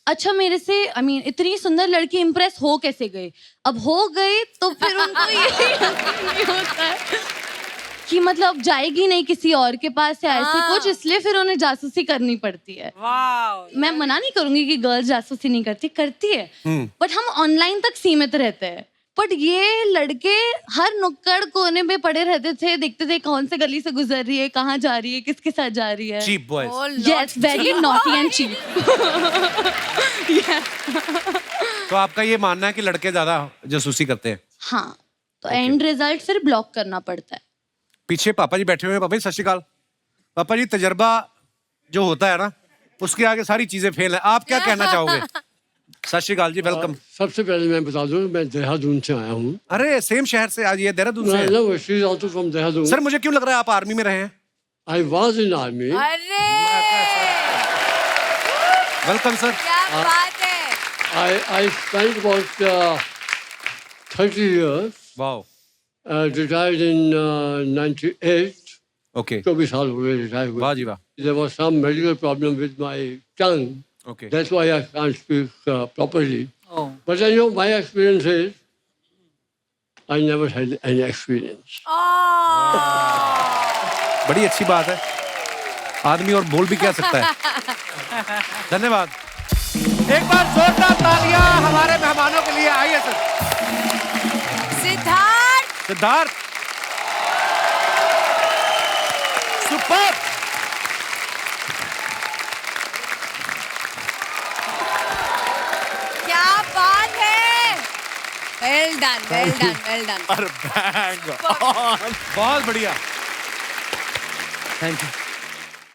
अच्छा मेरे से इतनी सुंदर लड़की इम्प्रेस हो कैसे गई। अब हो गई तो फिर उनको ये यकीन नहीं होता है कि मतलब जाएगी नहीं किसी और के पास या ऐसे कुछ, इसलिए फिर उन्हें जासूसी करनी पड़ती है। मैं मना नहीं करूंगी कि गर्ल्स जासूसी नहीं करती है, बट हम ऑनलाइन तक सीमित रहते हैं। बट ये लड़के हर नुक्कड़ कोने पे पड़े रहते थे, देखते थे कौन से गली से गुजर रही है, कहाँ जा रही है, किसके साथ जा रही है। Cheap boys. Yes, very naughty and cheap. तो आपका ये मानना है कि लड़के ज्यादा जासूसी करते हैं? हाँ, तो एंड रिजल्ट फिर ब्लॉक करना पड़ता है। पीछे पापा जी बैठे हुए हैं। पापा जी सत श्री अकाल। पापा जी, तजर्बा जो होता है ना, उसके आगे सारी चीजें फेल है। आप क्या कहना चाहोगे? सत श्री अकाल जी, वेलकम। सबसे पहले मैं बता दूं मैं देहरादून से आया हूँ। अरे सेम शहर से? आज ये देहरादून से है। सर, मुझे क्यों लग रहा है आप आर्मी में रहे हैं? I was in army. अरे वेलकम सर। क्या बात है। I spent about 30 years. Wow. Retired in 98. Okay. 24 साल हो गए रिटायर हुए। वाह जी वाह। There was some medical problem with my tongue. Okay. That's why I can't speak properly. Oh. But I know my experience is I never had any experience. बड़ी अच्छी बात है। आदमी और बोल भी क्या सकता है। धन्यवाद। एक बार जोरदार तालियां हमारे मेहमानों के लिए। आइए सर। सिद्धार्थ। सुपर। क्या बात है। Well done. बहुत बढ़िया। Thank you.